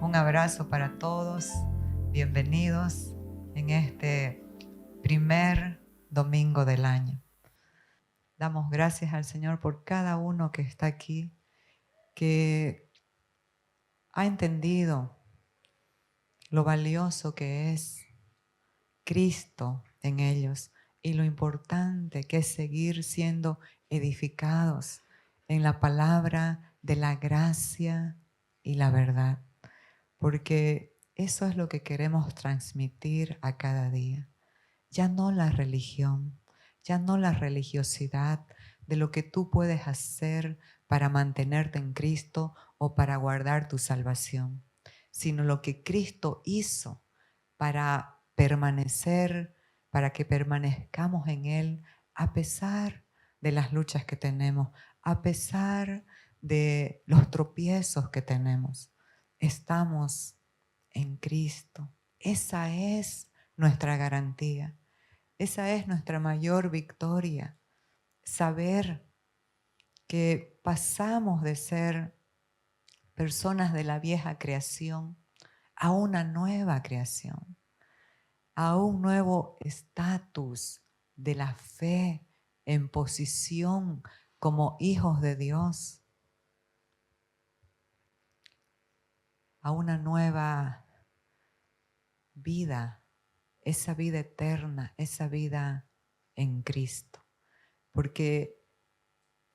Un abrazo para todos. Bienvenidos en este primer domingo del año. Damos gracias al Señor por cada uno que está aquí, que ha entendido lo valioso que es Cristo en ellos y lo importante que es seguir siendo edificados en la palabra de la gracia y la verdad, porque eso es lo que queremos transmitir a cada día. Ya no la religión, ya no la religiosidad de lo que tú puedes hacer para mantenerte en Cristo o para guardar tu salvación, sino lo que Cristo hizo para permanecer, para que permanezcamos en Él a pesar de las luchas que tenemos, a pesar de los tropiezos que tenemos. Estamos en Cristo. Esa es nuestra garantía. Esa es nuestra mayor victoria. Saber que pasamos de ser personas de la vieja creación a una nueva creación, a un nuevo estatus de la fe en posición como hijos de Dios, a una nueva vida, esa vida eterna, esa vida en Cristo, porque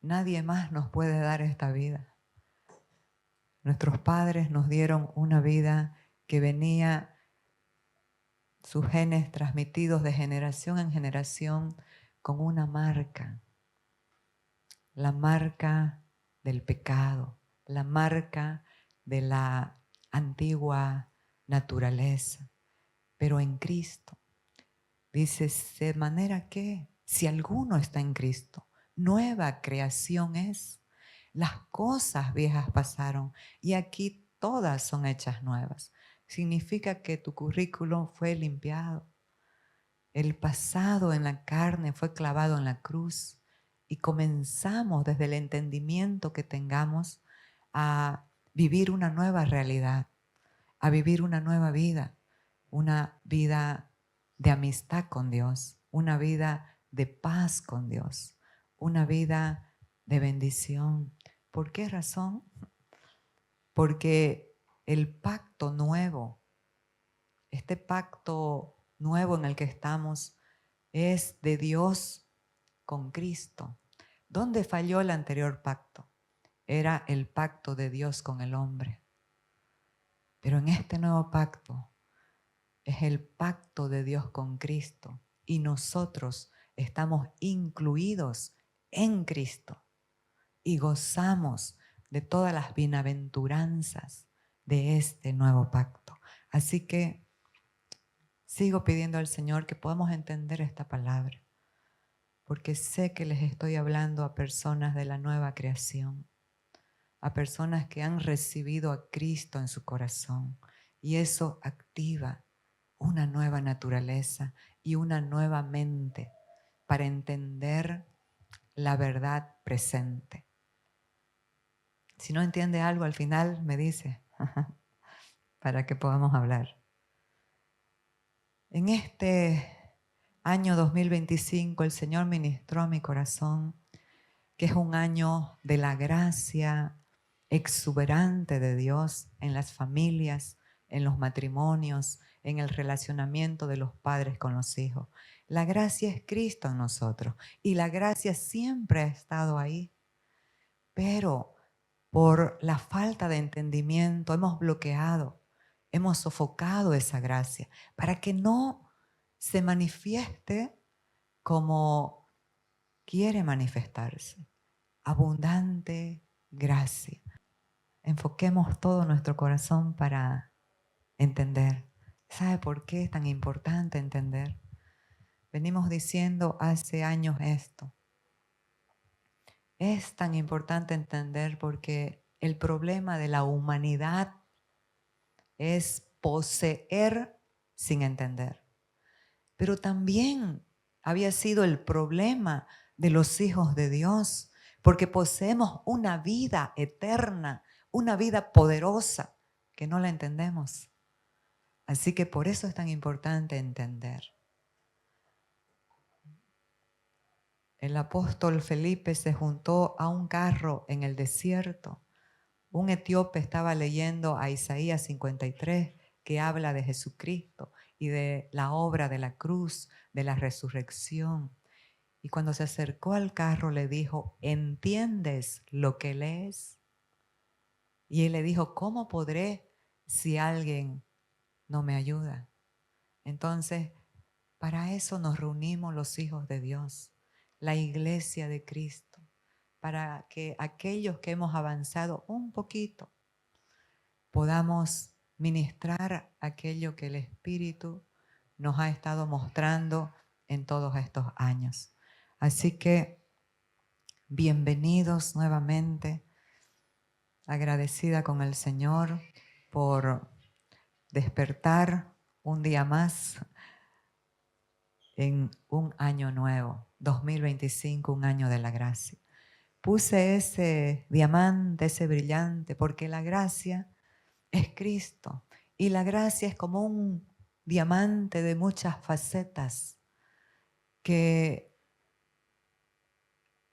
nadie más nos puede dar esta vida. Nuestros padres nos dieron una vida que venía, sus genes transmitidos de generación en generación con una marca, la marca del pecado, la marca de la antigua naturaleza. Pero en Cristo, dice, de manera que si alguno está en Cristo, nueva creación es. Las cosas viejas pasaron y aquí todas son hechas nuevas. Significa que tu currículum fue limpiado. El pasado en la carne fue clavado en la cruz y comenzamos desde el entendimiento que tengamos a vivir una nueva realidad, a vivir una nueva vida, una vida de amistad con Dios, una vida de paz con Dios, una vida de bendición. ¿Por qué razón? Porque el pacto nuevo, este pacto nuevo en el que estamos, es de Dios con Cristo. ¿Dónde falló el anterior pacto? Era el pacto de Dios con el hombre. Pero en este nuevo pacto es el pacto de Dios con Cristo y nosotros estamos incluidos en Cristo y gozamos de todas las bienaventuranzas de este nuevo pacto. Así que sigo pidiendo al Señor que podamos entender esta palabra, porque sé que les estoy hablando a personas de la nueva creación, a personas que han recibido a Cristo en su corazón, y eso activa una nueva naturaleza y una nueva mente para entender la verdad presente. Si no entiende algo, al final me dice para que podamos hablar. En este año 2025 el Señor ministró a mi corazón que es un año de la gracia exuberante de Dios en las familias, en los matrimonios, en el relacionamiento de los padres con los hijos. La gracia es Cristo en nosotros y la gracia siempre ha estado ahí, pero por la falta de entendimiento hemos bloqueado, hemos sofocado esa gracia para que no se manifieste como quiere manifestarse. Abundante gracia. Enfoquemos todo nuestro corazón para entender. ¿Sabe por qué es tan importante entender? Venimos diciendo hace años esto. Es tan importante entender porque el problema de la humanidad es poseer sin entender. Pero también había sido el problema de los hijos de Dios, porque poseemos una vida eterna, una vida poderosa que no la entendemos. Así que por eso es tan importante entender. El apóstol Felipe se juntó a un carro en el desierto. Un etíope estaba leyendo a Isaías 53, que habla de Jesucristo y de la obra de la cruz, de la resurrección. Y cuando se acercó al carro le dijo, ¿entiendes lo que lees? Y él le dijo, ¿cómo podré si alguien no me ayuda? Entonces, para eso nos reunimos los hijos de Dios, la iglesia de Cristo, para que aquellos que hemos avanzado un poquito podamos ministrar aquello que el Espíritu nos ha estado mostrando en todos estos años. Así que bienvenidos nuevamente, agradecida con el Señor por despertar un día más en un año nuevo, 2025, un año de la gracia. Puse ese diamante, ese brillante, porque la gracia es Cristo y la gracia es como un diamante de muchas facetas que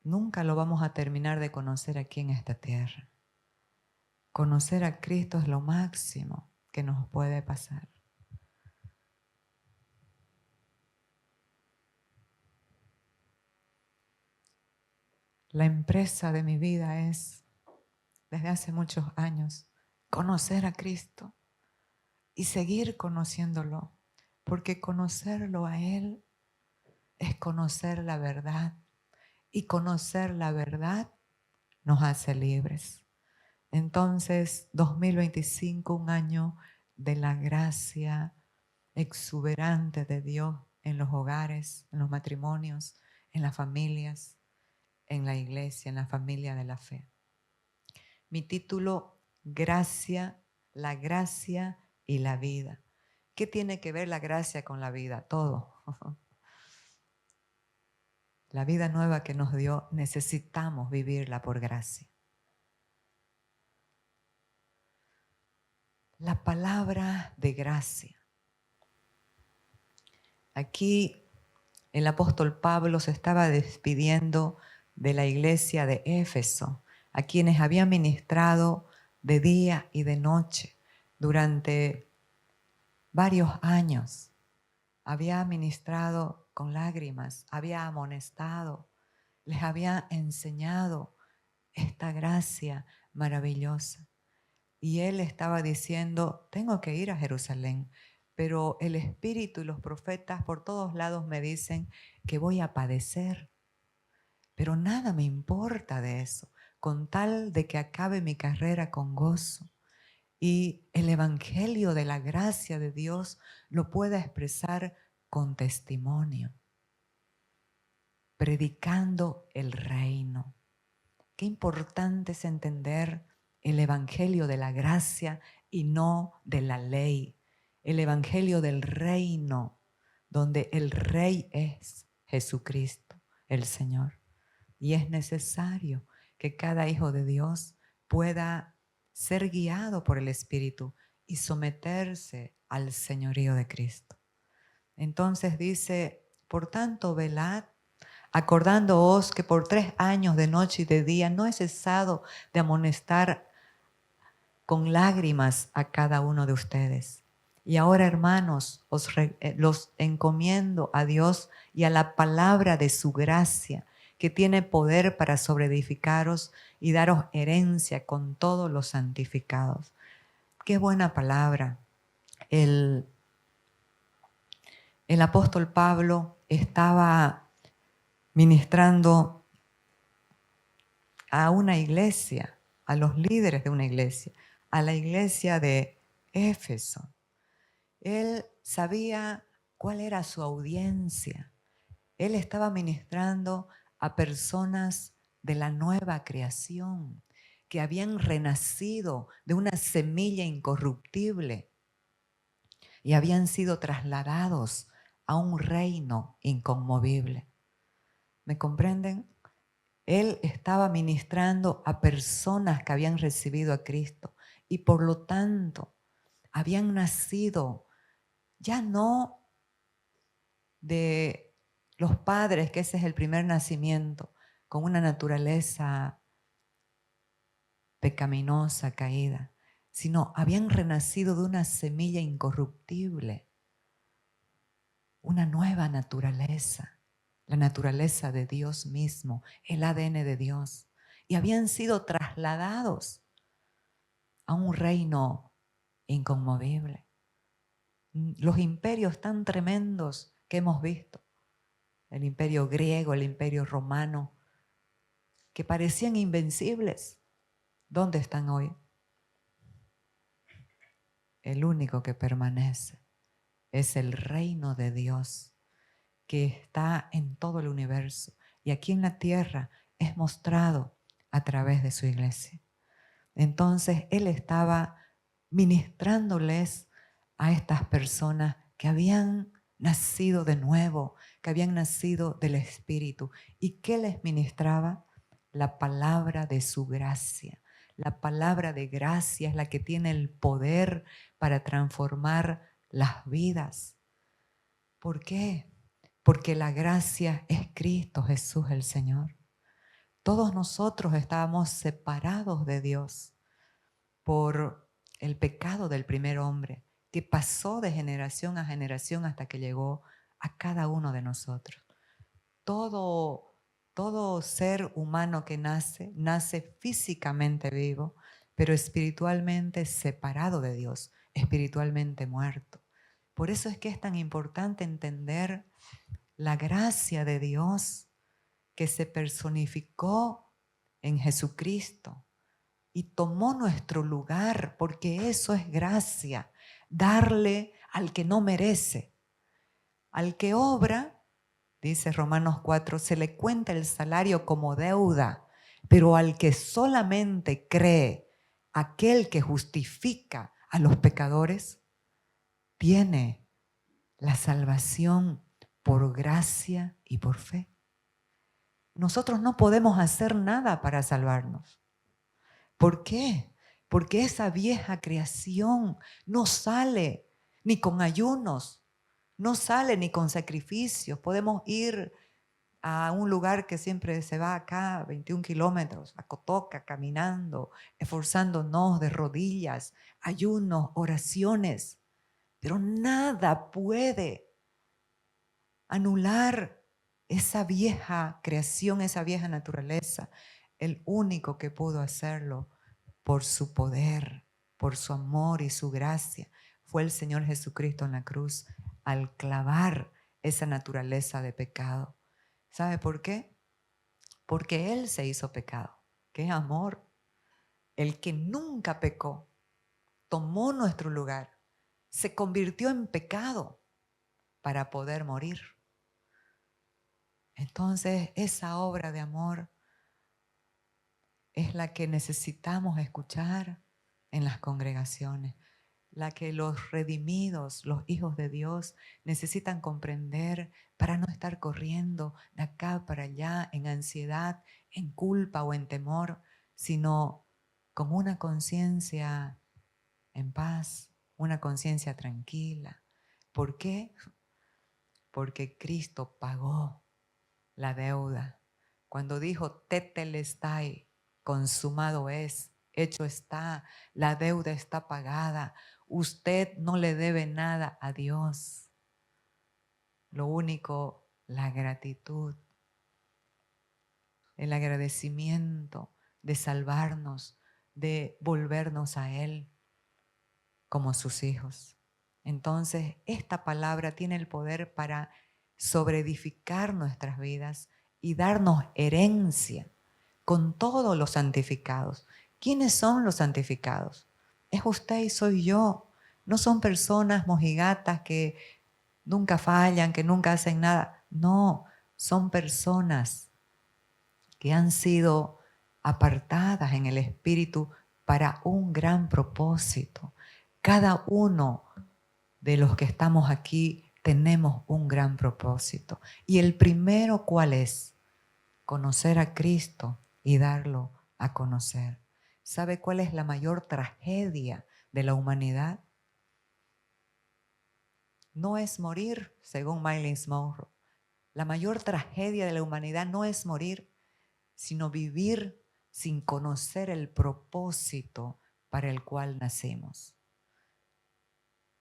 nunca lo vamos a terminar de conocer aquí en esta tierra. Conocer a Cristo es lo máximo que nos puede pasar. La empresa de mi vida es, desde hace muchos años, conocer a Cristo y seguir conociéndolo, porque conocerlo a Él es conocer la verdad y conocer la verdad nos hace libres. Entonces, 2025, un año de la gracia exuberante de Dios en los hogares, en los matrimonios, en las familias, en la iglesia, en la familia de la fe. Mi título, Gracia, la gracia y la vida. ¿Qué tiene que ver la gracia con la vida? Todo. La vida nueva que nos dio, necesitamos vivirla por gracia. La palabra de gracia. Aquí el apóstol Pablo se estaba despidiendo de la iglesia de Éfeso, a quienes había ministrado de día y de noche durante varios años. Había ministrado con lágrimas, había amonestado, les había enseñado esta gracia maravillosa. Y él estaba diciendo, tengo que ir a Jerusalén, pero el Espíritu y los profetas por todos lados me dicen que voy a padecer. Pero nada me importa de eso, con tal de que acabe mi carrera con gozo. Y el Evangelio de la gracia de Dios lo pueda expresar con testimonio, predicando el reino. Qué importante es entender el Evangelio de la gracia y no de la ley. El Evangelio del reino, donde el Rey es Jesucristo, el Señor. Y es necesario que cada hijo de Dios pueda ser guiado por el Espíritu y someterse al señorío de Cristo. Entonces dice, por tanto, velad, acordándoos que por 3 años de noche y de día no he cesado de amonestar con lágrimas a cada uno de ustedes. Y ahora, hermanos, los encomiendo a Dios y a la palabra de su gracia, que tiene poder para sobreedificaros y daros herencia con todos los santificados. Qué buena palabra. El apóstol Pablo estaba ministrando a una iglesia, a los líderes de una iglesia, a la iglesia de Éfeso. Él sabía cuál era su audiencia. Él estaba ministrando a personas de la nueva creación, que habían renacido de una semilla incorruptible y habían sido trasladados a un reino inconmovible. ¿Me comprenden? Él estaba ministrando a personas que habían recibido a Cristo y por lo tanto habían nacido ya no de los padres, que ese es el primer nacimiento, con una naturaleza pecaminosa, caída, sino habían renacido de una semilla incorruptible, una nueva naturaleza, la naturaleza de Dios mismo, el ADN de Dios, y habían sido trasladados a un reino inconmovible. Los imperios tan tremendos que hemos visto, el imperio griego, el imperio romano, que parecían invencibles, ¿dónde están hoy? El único que permanece es el reino de Dios, que está en todo el universo y aquí en la tierra es mostrado a través de su iglesia. Entonces Él estaba ministrándoles a estas personas que habían nacido de nuevo, que habían nacido del Espíritu. ¿Y qué les ministraba? La palabra de su gracia. La palabra de gracia es la que tiene el poder para transformar las vidas. ¿Por qué? Porque la gracia es Cristo Jesús el Señor. Todos nosotros estábamos separados de Dios por el pecado del primer hombre, que pasó de generación a generación hasta que llegó a cada uno de nosotros. Todo ser humano que nace físicamente vivo, pero espiritualmente separado de Dios, espiritualmente muerto. Por eso es que es tan importante entender la gracia de Dios que se personificó en Jesucristo y tomó nuestro lugar, porque eso es gracia, darle al que no merece. Al que obra, dice Romanos 4, se le cuenta el salario como deuda, pero al que solamente cree, aquel que justifica a los pecadores, tiene la salvación por gracia y por fe. Nosotros no podemos hacer nada para salvarnos. ¿Por qué? Porque esa vieja creación no sale ni con ayunos, no sale ni con sacrificios. Podemos ir a un lugar que siempre se va acá, 21 kilómetros, a Cotoca, caminando, esforzándonos de rodillas, ayunos, oraciones, pero nada puede anular esa vieja creación, esa vieja naturaleza. El único que pudo hacerlo por su poder, por su amor y su gracia, fue el Señor Jesucristo en la cruz al clavar esa naturaleza de pecado. ¿Sabe por qué? Porque Él se hizo pecado, que es amor. El que nunca pecó, tomó nuestro lugar, se convirtió en pecado para poder morir. Entonces, esa obra de amor es la que necesitamos escuchar en las congregaciones, la que los redimidos, los hijos de Dios, necesitan comprender para no estar corriendo de acá para allá en ansiedad, en culpa o en temor, sino con una conciencia en paz, una conciencia tranquila. ¿Por qué? Porque Cristo pagó la deuda. Cuando dijo tetelestai, consumado es, hecho está, la deuda está pagada. Usted no le debe nada a Dios. Lo único, la gratitud, el agradecimiento de salvarnos, de volvernos a Él como sus hijos. Entonces, esta palabra tiene el poder para sobreedificar nuestras vidas y darnos herencia con todos los santificados. ¿Quiénes son los santificados? Es usted y soy yo. No son personas mojigatas que nunca fallan, que nunca hacen nada. No, son personas que han sido apartadas en el Espíritu para un gran propósito. Cada uno de los que estamos aquí tenemos un gran propósito. Y el primero, ¿cuál es? Conocer a Cristo y darlo a conocer. ¿Sabe cuál es la mayor tragedia de la humanidad? no es morir, según Marilyn Monroe. La mayor tragedia de la humanidad no es morir, sino vivir sin conocer el propósito para el cual nacimos.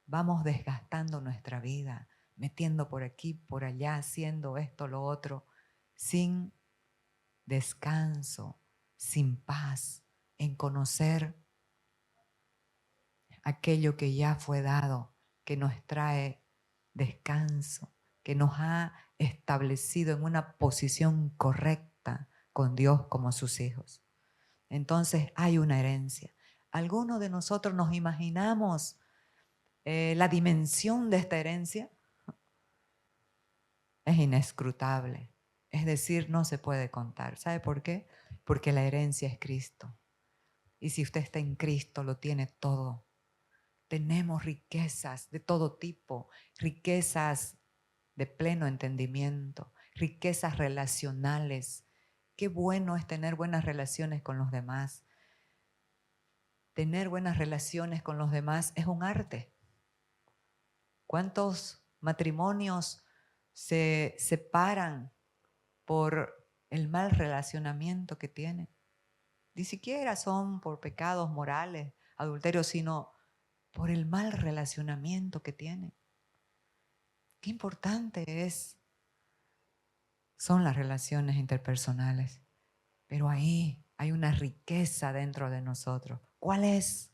Vamos desgastando nuestra vida, metiendo por aquí, por allá, haciendo esto, lo otro, sin descanso, sin paz, en conocer aquello que ya fue dado, que nos trae descanso, que nos ha establecido en una posición correcta con Dios como sus hijos. Entonces hay una herencia. ¿Algunos de nosotros nos imaginamos la dimensión de esta herencia? Es inescrutable. Es decir, no se puede contar. ¿Sabe por qué? Porque la herencia es Cristo. Y si usted está en Cristo, lo tiene todo. Tenemos riquezas de todo tipo, riquezas de pleno entendimiento, riquezas relacionales. Qué bueno es tener buenas relaciones con los demás. Tener buenas relaciones con los demás es un arte. ¿Cuántos matrimonios se separan por el mal relacionamiento que tienen? Ni siquiera son por pecados morales, adulterios, sino por el mal relacionamiento que tienen. Qué importante son las relaciones interpersonales, pero ahí hay una riqueza dentro de nosotros. ¿Cuál es?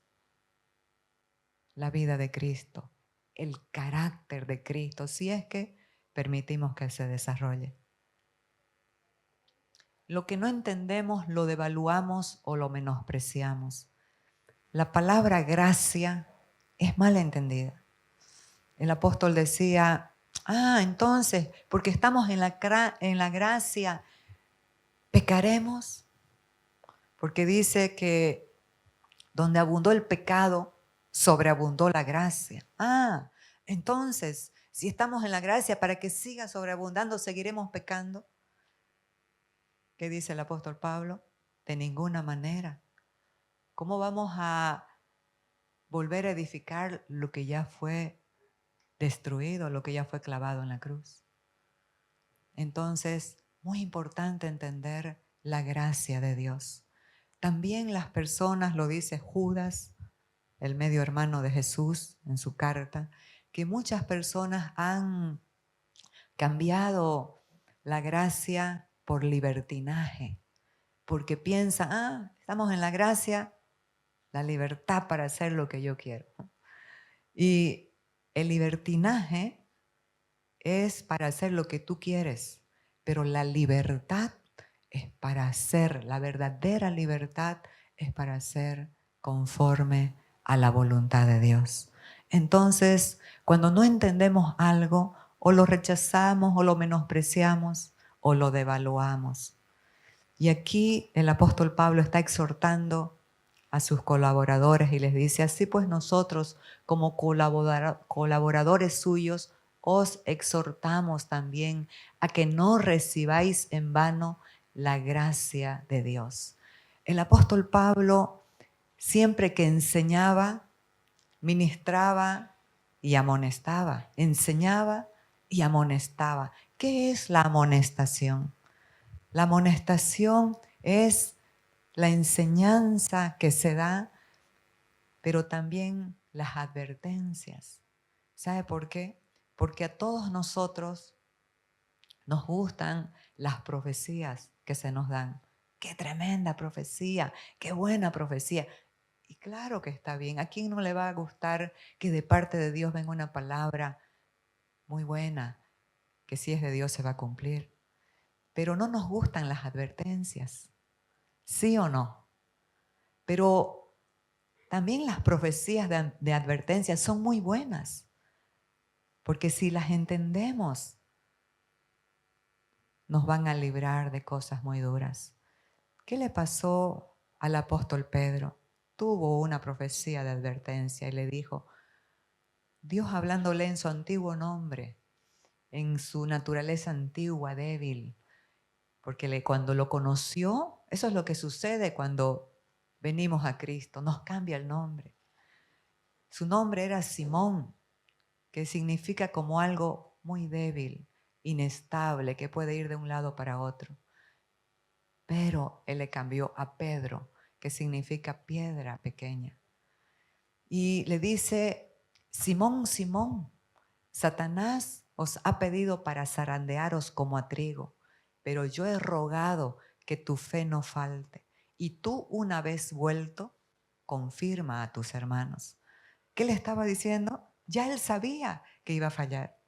La vida de Cristo, el carácter de Cristo, si es que permitimos que se desarrolle. Lo que no entendemos lo devaluamos o lo menospreciamos. La palabra gracia es mal entendida. El apóstol decía, entonces, porque estamos en la gracia, ¿pecaremos? Porque dice que donde abundó el pecado, sobreabundó la gracia. Entonces, si estamos en la gracia, para que siga sobreabundando, ¿seguiremos pecando? ¿Qué dice el apóstol Pablo? De ninguna manera. ¿Cómo vamos a volver a edificar lo que ya fue destruido, lo que ya fue clavado en la cruz? Entonces, muy importante entender la gracia de Dios. También las personas, lo dice Judas, el medio hermano de Jesús, en su carta, que muchas personas han cambiado la gracia por libertinaje, porque piensan, estamos en la gracia, la libertad para hacer lo que yo quiero. Y el libertinaje es para hacer lo que tú quieres, pero la libertad es para hacer, la verdadera libertad es para hacer conforme a la voluntad de Dios. Entonces, cuando no entendemos algo, o lo rechazamos, o lo menospreciamos, o lo devaluamos. Y aquí el apóstol Pablo está exhortando a sus colaboradores y les dice, así pues nosotros como colaboradores suyos os exhortamos también a que no recibáis en vano la gracia de Dios. El apóstol Pablo siempre que enseñaba, ministraba y amonestaba, enseñaba y amonestaba. ¿Qué es la amonestación? La amonestación es la enseñanza que se da, pero también las advertencias. ¿Sabe por qué? Porque a todos nosotros nos gustan las profecías que se nos dan. ¡Qué tremenda profecía! ¡Qué buena profecía! Y claro que está bien. ¿A quién no le va a gustar que de parte de Dios venga una palabra muy buena, que si es de Dios se va a cumplir? Pero no nos gustan las advertencias. ¿Sí o no? Pero también las profecías de advertencia son muy buenas, porque si las entendemos, nos van a librar de cosas muy duras. ¿Qué le pasó al apóstol Pedro? Tuvo una profecía de advertencia y le dijo, Dios hablándole en su antiguo nombre, en su naturaleza antigua, débil, porque cuando lo conoció, eso es lo que sucede cuando venimos a Cristo, nos cambia el nombre. Su nombre era Simón, que significa como algo muy débil, inestable, que puede ir de un lado para otro. Pero Él le cambió a Pedro, que significa piedra pequeña. Y le dice, Simón, Simón, Satanás os ha pedido para zarandearos como a trigo, pero yo he rogado que tu fe no falte. Y tú, una vez vuelto, confirma a tus hermanos. ¿Qué le estaba diciendo? Ya él sabía que iba a fallar,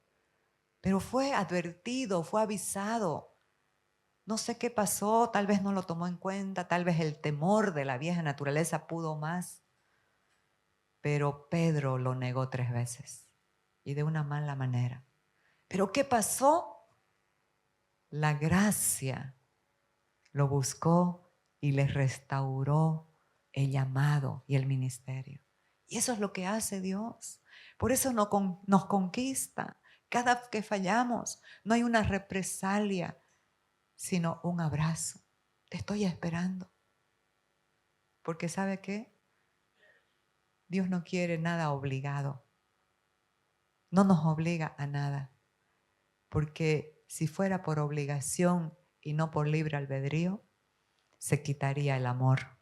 pero fue advertido, fue avisado. No sé qué pasó, tal vez no lo tomó en cuenta, tal vez el temor de la vieja naturaleza pudo más. Pero Pedro lo negó 3 veces y de una mala manera. ¿Pero qué pasó? La gracia lo buscó y le restauró el llamado y el ministerio. Y eso es lo que hace Dios. Por eso nos conquista. Cada que fallamos, no hay una represalia, sino un abrazo. Te estoy esperando. Porque ¿sabe qué? Dios no quiere nada obligado. No nos obliga a nada. Porque si fuera por obligación y no por libre albedrío, se quitaría el amor.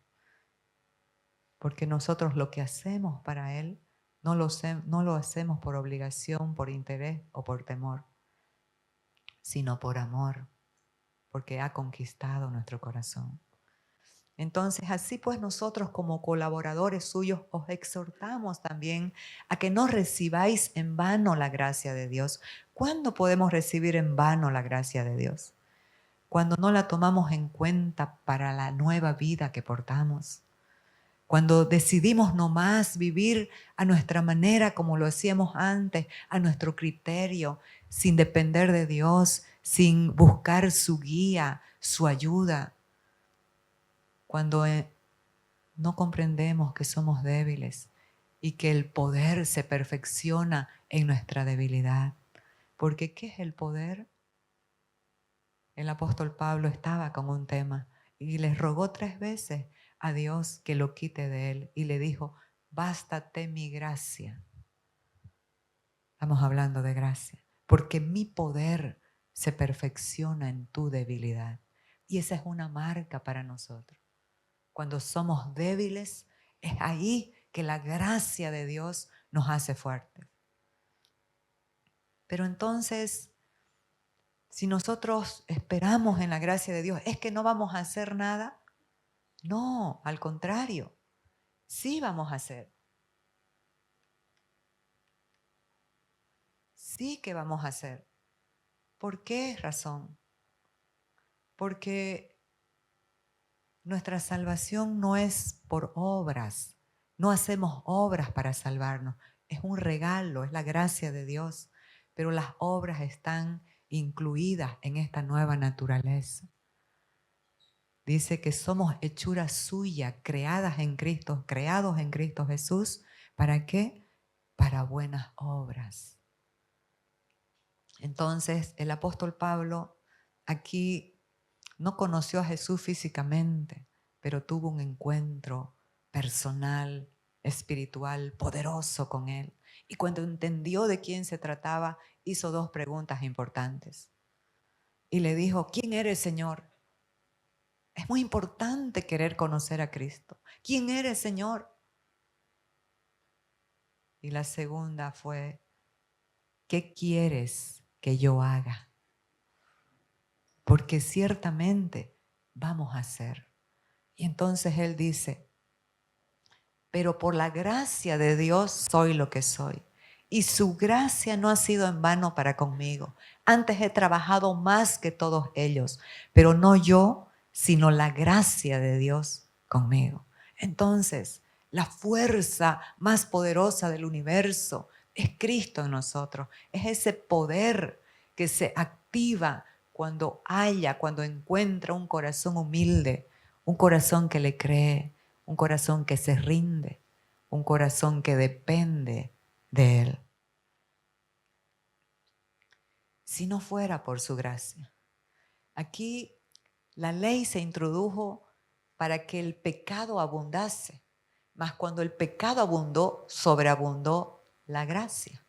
Porque nosotros lo que hacemos para Él no lo hacemos por obligación, por interés o por temor, sino por amor, porque ha conquistado nuestro corazón. Entonces, así pues nosotros como colaboradores suyos os exhortamos también a que no recibáis en vano la gracia de Dios. ¿Cuándo podemos recibir en vano la gracia de Dios? Cuando no la tomamos en cuenta para la nueva vida que portamos. Cuando decidimos nomás vivir a nuestra manera como lo hacíamos antes, a nuestro criterio, sin depender de Dios, sin buscar su guía, su ayuda. Cuando no comprendemos que somos débiles y que el poder se perfecciona en nuestra debilidad. Porque ¿qué es el poder? El apóstol Pablo estaba con un tema y le rogó 3 veces a Dios que lo quite de él y le dijo, bástate mi gracia. Estamos hablando de gracia, porque mi poder se perfecciona en tu debilidad. Y esa es una marca para nosotros. Cuando somos débiles, es ahí que la gracia de Dios nos hace fuertes. Pero entonces, si nosotros esperamos en la gracia de Dios, ¿es que no vamos a hacer nada? No, al contrario, sí vamos a hacer. Sí que vamos a hacer. ¿Por qué razón? Porque nuestra salvación no es por obras. No hacemos obras para salvarnos. Es un regalo, es la gracia de Dios. Pero las obras están incluidas en esta nueva naturaleza. Dice que somos hechura suya, creados en Cristo Jesús. ¿Para qué? Para buenas obras. Entonces, el apóstol Pablo aquí no conoció a Jesús físicamente, pero tuvo un encuentro personal, espiritual, poderoso con Él. Y cuando entendió de quién se trataba, hizo 2 preguntas importantes. Y le dijo, ¿quién eres, Señor? Es muy importante querer conocer a Cristo. ¿Quién eres, Señor? Y la segunda fue, ¿qué quieres que yo haga? Porque ciertamente vamos a hacer. Y entonces él dice, pero por la gracia de Dios soy lo que soy. Y su gracia no ha sido en vano para conmigo. Antes he trabajado más que todos ellos, pero no yo, sino la gracia de Dios conmigo. Entonces, la fuerza más poderosa del universo es Cristo en nosotros. Es ese poder que se activa cuando encuentra un corazón humilde, un corazón que le cree, un corazón que se rinde, un corazón que depende de Él. Si no fuera por su gracia. Aquí la ley se introdujo para que el pecado abundase, mas cuando el pecado abundó, sobreabundó la gracia.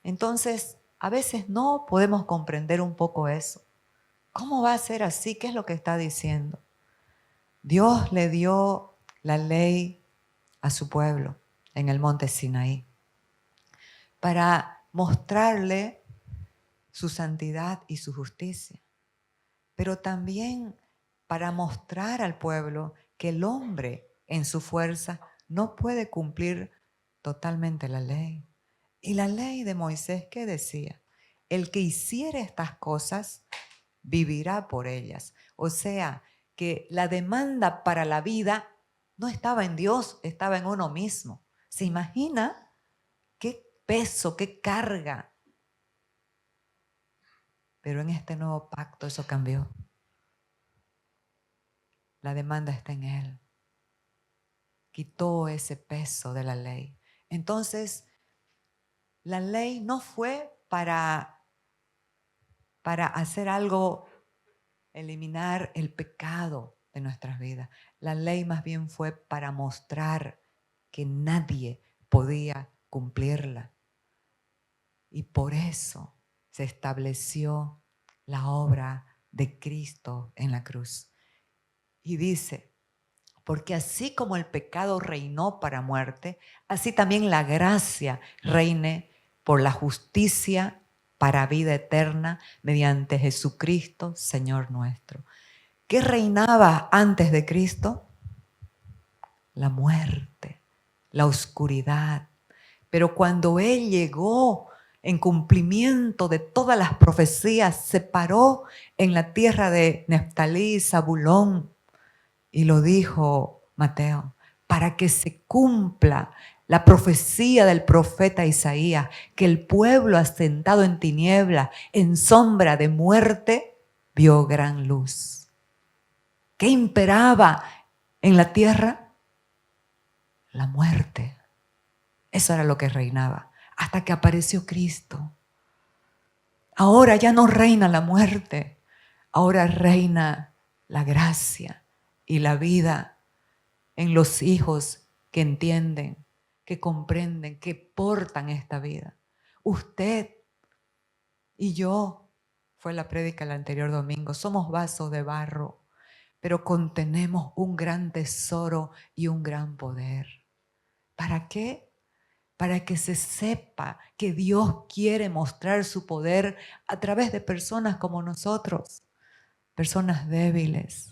Entonces, a veces no podemos comprender un poco eso. ¿Cómo va a ser así? ¿Qué es lo que está diciendo? Dios le dio la ley a su pueblo en el monte Sinaí para mostrarle su santidad y su justicia, pero también para mostrar al pueblo que el hombre en su fuerza no puede cumplir totalmente la ley. Y la ley de Moisés, ¿qué decía? El que hiciere estas cosas vivirá por ellas. O sea, que la demanda para la vida no estaba en Dios, estaba en uno mismo. ¿Se imagina qué peso, qué carga? Pero en este nuevo pacto eso cambió. La demanda está en Él. Quitó ese peso de la ley. Entonces, la ley no fue para hacer algo, eliminar el pecado de nuestras vidas. La ley más bien fue para mostrar que nadie podía cumplirla. Y por eso se estableció la obra de Cristo en la cruz. Y dice, porque así como el pecado reinó para muerte, así también la gracia reine por la justicia para vida eterna mediante Jesucristo, Señor nuestro. ¿Qué reinaba antes de Cristo? La muerte, la oscuridad. Pero cuando Él llegó en cumplimiento de todas las profecías, se paró en la tierra de Neftalí, Zabulón, y lo dijo Mateo, para que se cumpla la profecía del profeta Isaías, que el pueblo asentado en tiniebla, en sombra de muerte, vio gran luz. ¿Qué imperaba en la tierra? La muerte. Eso era lo que reinaba, hasta que apareció Cristo. Ahora ya no reina la muerte, ahora reina la gracia y la vida en los hijos que entienden, que comprenden, que portan esta vida. Usted y yo, fue la prédica el anterior domingo, somos vasos de barro, pero contenemos un gran tesoro y un gran poder. ¿Para qué? Para que se sepa que Dios quiere mostrar su poder a través de personas como nosotros, personas débiles.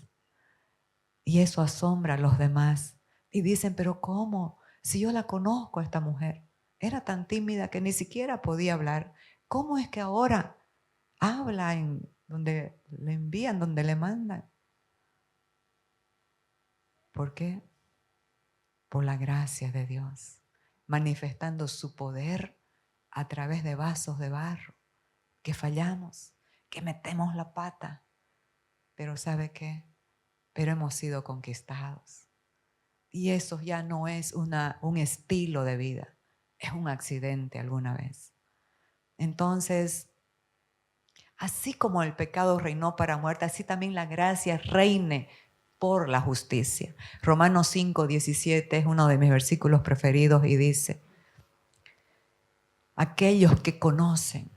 Y eso asombra a los demás. Y dicen, pero ¿cómo? Si yo la conozco a esta mujer, era tan tímida que ni siquiera podía hablar. ¿Cómo es que ahora habla en donde le envían, donde le mandan? ¿Por qué? Por la gracia de Dios, manifestando su poder a través de vasos de barro, que fallamos, que metemos la pata. Pero ¿sabe qué? Pero hemos sido conquistados. Y eso ya no es un estilo de vida, es un accidente alguna vez. Entonces, así como el pecado reinó para muerte, así también la gracia reine por la justicia. Romanos 5:17 es uno de mis versículos preferidos y dice, aquellos que conocen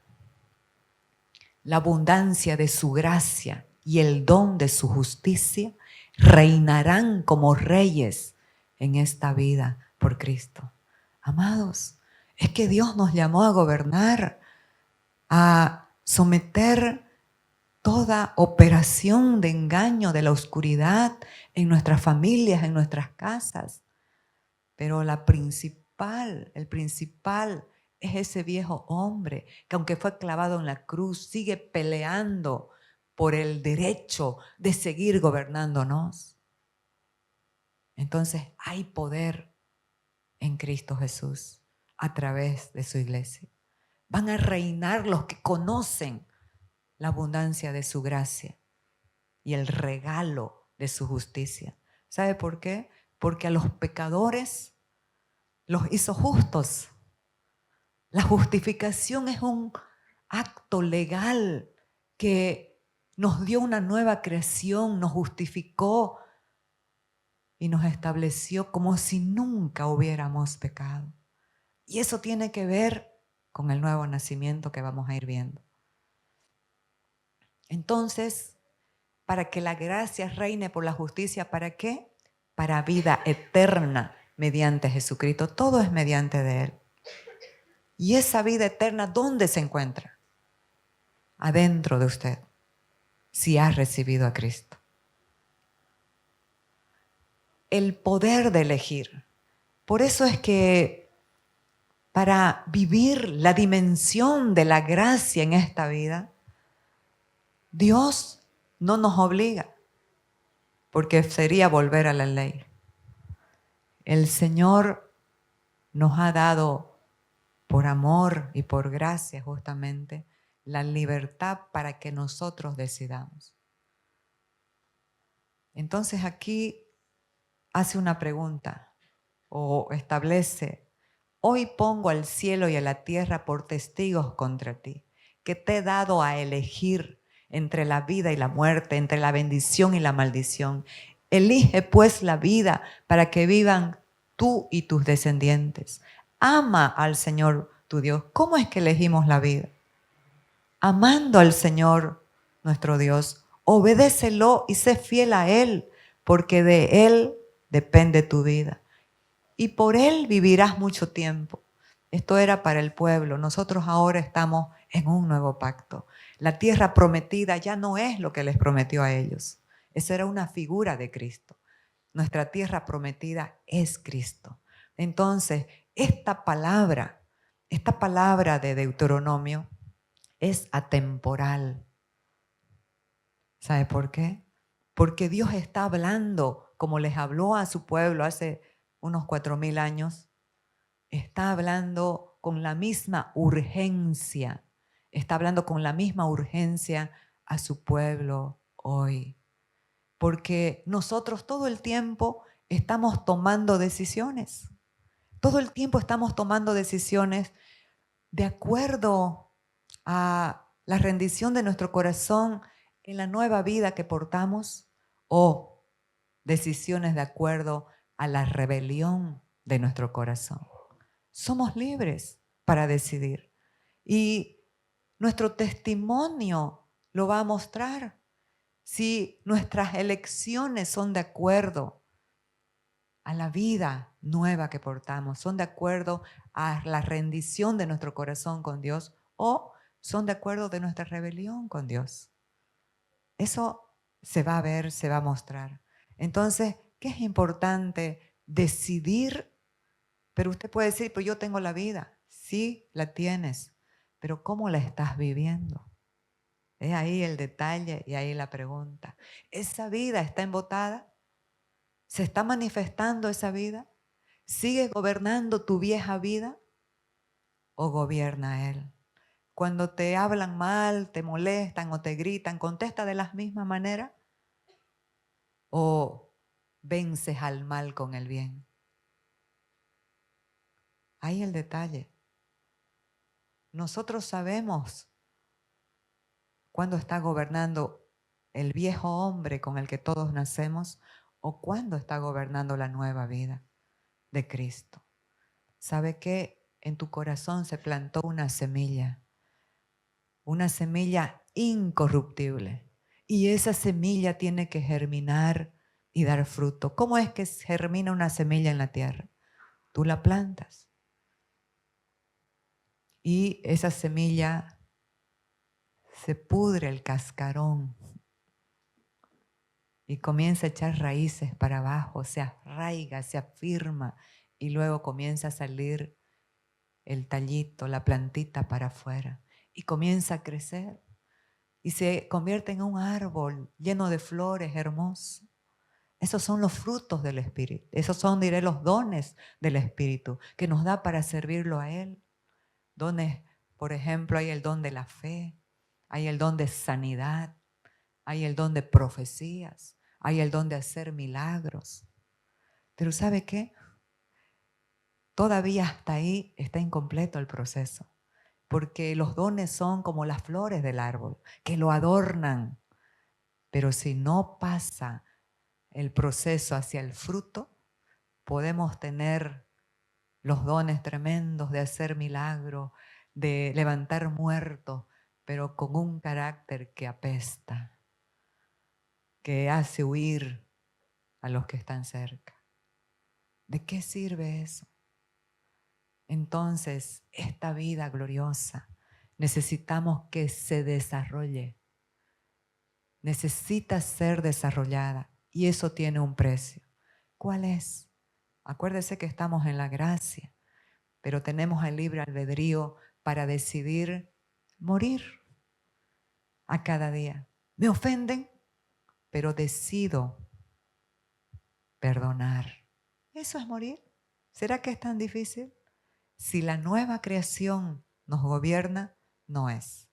la abundancia de su gracia y el don de su justicia, reinarán como reyes en esta vida por Cristo. Amados, es que Dios nos llamó a gobernar, a someter toda operación de engaño de la oscuridad en nuestras familias, en nuestras casas. Pero el principal es ese viejo hombre que aunque fue clavado en la cruz, sigue peleando por el derecho de seguir gobernándonos. Entonces hay poder en Cristo Jesús a través de su iglesia. Van a reinar los que conocen la abundancia de su gracia y el regalo de su justicia. ¿Sabe por qué? Porque a los pecadores los hizo justos. La justificación es un acto legal que nos dio una nueva creación, nos justificó y nos estableció como si nunca hubiéramos pecado. Y eso tiene que ver con el nuevo nacimiento que vamos a ir viendo. Entonces, para que la gracia reine por la justicia, ¿para qué? Para vida eterna mediante Jesucristo. Todo es mediante de Él. Y esa vida eterna, ¿dónde se encuentra? Adentro de usted, si ha recibido a Cristo. El poder de elegir. Por eso es que para vivir la dimensión de la gracia en esta vida, Dios no nos obliga, porque sería volver a la ley. El Señor nos ha dado, por amor y por gracia justamente, la libertad para que nosotros decidamos. Entonces aquí hace una pregunta o establece: hoy pongo al cielo y a la tierra por testigos contra ti, que te he dado a elegir entre la vida y la muerte, entre la bendición y la maldición. Elige pues la vida para que vivan tú y tus descendientes. Ama al Señor tu Dios. ¿Cómo es que elegimos la vida? Amando al Señor nuestro Dios. Obedécelo y sé fiel a Él, porque de Él depende tu vida. Y por Él vivirás mucho tiempo. Esto era para el pueblo. Nosotros ahora estamos en un nuevo pacto. La tierra prometida ya no es lo que les prometió a ellos. Esa era una figura de Cristo. Nuestra tierra prometida es Cristo. Entonces, esta palabra de Deuteronomio es atemporal. ¿Sabe por qué? Porque Dios está hablando, como les habló a su pueblo hace unos 4000 años, está hablando con la misma urgencia, a su pueblo hoy. Porque nosotros todo el tiempo estamos tomando decisiones. Todo el tiempo estamos tomando decisiones de acuerdo a la rendición de nuestro corazón en la nueva vida que portamos, o decisiones de acuerdo a la rebelión de nuestro corazón. Somos libres para decidir y nuestro testimonio lo va a mostrar. Si nuestras elecciones son de acuerdo a la vida nueva que portamos, son de acuerdo a la rendición de nuestro corazón con Dios, o son de acuerdo de nuestra rebelión con Dios. Eso se va a ver, se va a mostrar. Entonces, ¿qué es importante? Decidir. Pero usted puede decir: pues yo tengo la vida. Sí, la tienes, pero ¿cómo la estás viviendo? Es ahí el detalle y ahí la pregunta. ¿Esa vida está embotada? ¿Se está manifestando esa vida? ¿Sigue gobernando tu vieja vida o gobierna Él? Cuando te hablan mal, te molestan o te gritan, ¿contesta de la misma manera o vences al mal con el bien? Ahí el detalle. Nosotros sabemos cuándo está gobernando el viejo hombre con el que todos nacemos o cuándo está gobernando la nueva vida de Cristo. ¿Sabe qué? En tu corazón se plantó una semilla incorruptible, y esa semilla tiene que germinar y dar fruto. ¿Cómo es que germina una semilla en la tierra? Tú la plantas y esa semilla se pudre el cascarón y comienza a echar raíces para abajo, se arraiga, se afirma y luego comienza a salir el tallito, la plantita para afuera y comienza a crecer y se convierte en un árbol lleno de flores hermosos. Esos son los frutos del Espíritu. Esos son, diré, los dones del Espíritu que nos da para servirlo a Él. Dones, por ejemplo, hay el don de la fe, hay el don de sanidad, hay el don de profecías, hay el don de hacer milagros. Pero ¿sabe qué? Todavía hasta ahí está incompleto el proceso, porque los dones son como las flores del árbol, que lo adornan. Pero si no pasa el proceso hacia el fruto, podemos tener los dones tremendos de hacer milagros, de levantar muertos, pero con un carácter que apesta, que hace huir a los que están cerca. ¿De qué sirve eso? Entonces, esta vida gloriosa necesitamos que se desarrolle. Necesita ser desarrollada y eso tiene un precio. ¿Cuál es? Acuérdese que estamos en la gracia, pero tenemos el libre albedrío para decidir morir a cada día. Me ofenden, pero decido perdonar. ¿Eso es morir? ¿Será que es tan difícil? Si la nueva creación nos gobierna, no es.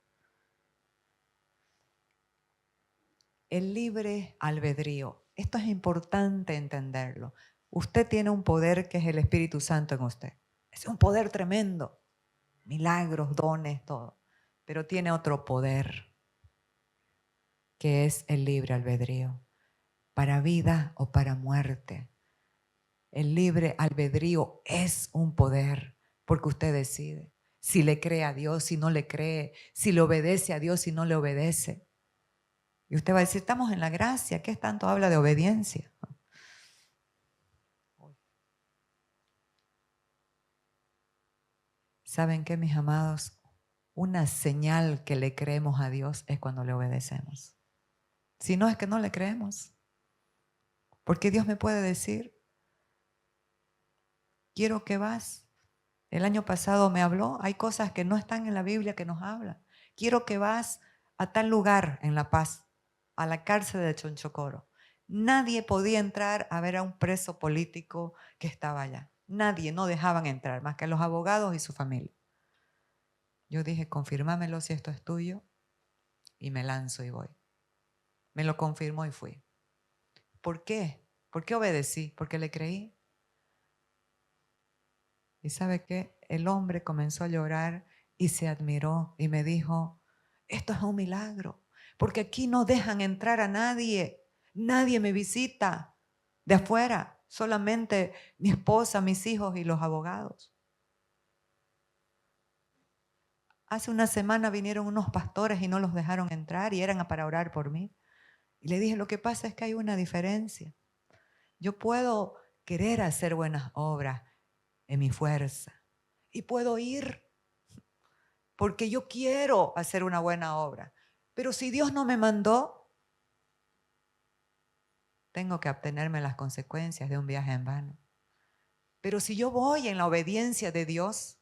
El libre albedrío. Esto es importante entenderlo. Usted tiene un poder que es el Espíritu Santo en usted. Es un poder tremendo. Milagros, dones, todo. Pero tiene otro poder, que es el libre albedrío. Para vida o para muerte. El libre albedrío es un poder, porque usted decide si le cree a Dios, si no le cree, si le obedece a Dios, si no le obedece. Y usted va a decir, estamos en la gracia, ¿qué tanto habla de obediencia? ¿Saben qué, mis amados? Una señal que le creemos a Dios es cuando le obedecemos. Si no, es que no le creemos. Porque Dios me puede decir, quiero que vas. El año pasado me habló, hay cosas que no están en la Biblia que nos hablan. Quiero que vas a tal lugar en La Paz, a la cárcel de Chonchocoro. Nadie podía entrar a ver a un preso político que estaba allá. Nadie, no dejaban entrar, más que los abogados y su familia. Yo dije, confírmamelo si esto es tuyo, y me lanzo y voy. Me lo confirmó y fui. ¿Por qué? ¿Por qué obedecí? Porque le creí. ¿Y sabe qué? El hombre comenzó a llorar y se admiró y me dijo, esto es un milagro, porque aquí no dejan entrar a nadie. Nadie me visita de afuera, solamente mi esposa, mis hijos y los abogados. Hace una semana vinieron unos pastores y no los dejaron entrar y eran para orar por mí. Y le dije, lo que pasa es que hay una diferencia. Yo puedo querer hacer buenas obras en mi fuerza y puedo ir porque yo quiero hacer una buena obra. Pero si Dios no me mandó, tengo que obtenerme las consecuencias de un viaje en vano. Pero si yo voy en la obediencia de Dios,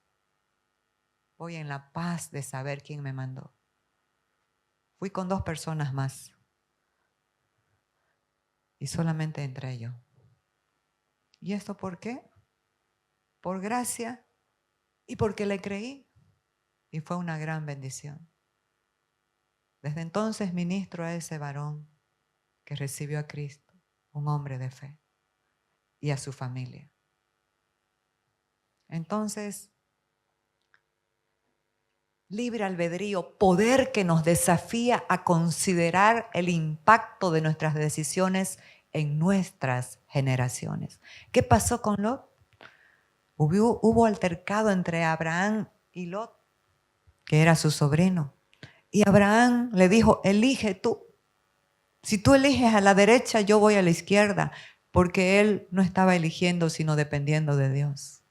voy en la paz de saber quién me mandó. Fui con 2 personas más y solamente entré yo. ¿Y esto por qué? Por gracia y porque le creí. Y fue una gran bendición. Desde entonces ministro a ese varón que recibió a Cristo, un hombre de fe, y a su familia. Entonces, libre albedrío, poder que nos desafía a considerar el impacto de nuestras decisiones en nuestras generaciones. ¿Qué pasó con Lot? Hubo altercado entre Abraham y Lot, que era su sobrino. Y Abraham le dijo, elige tú. Si tú eliges a la derecha, yo voy a la izquierda, porque él no estaba eligiendo, sino dependiendo de Dios.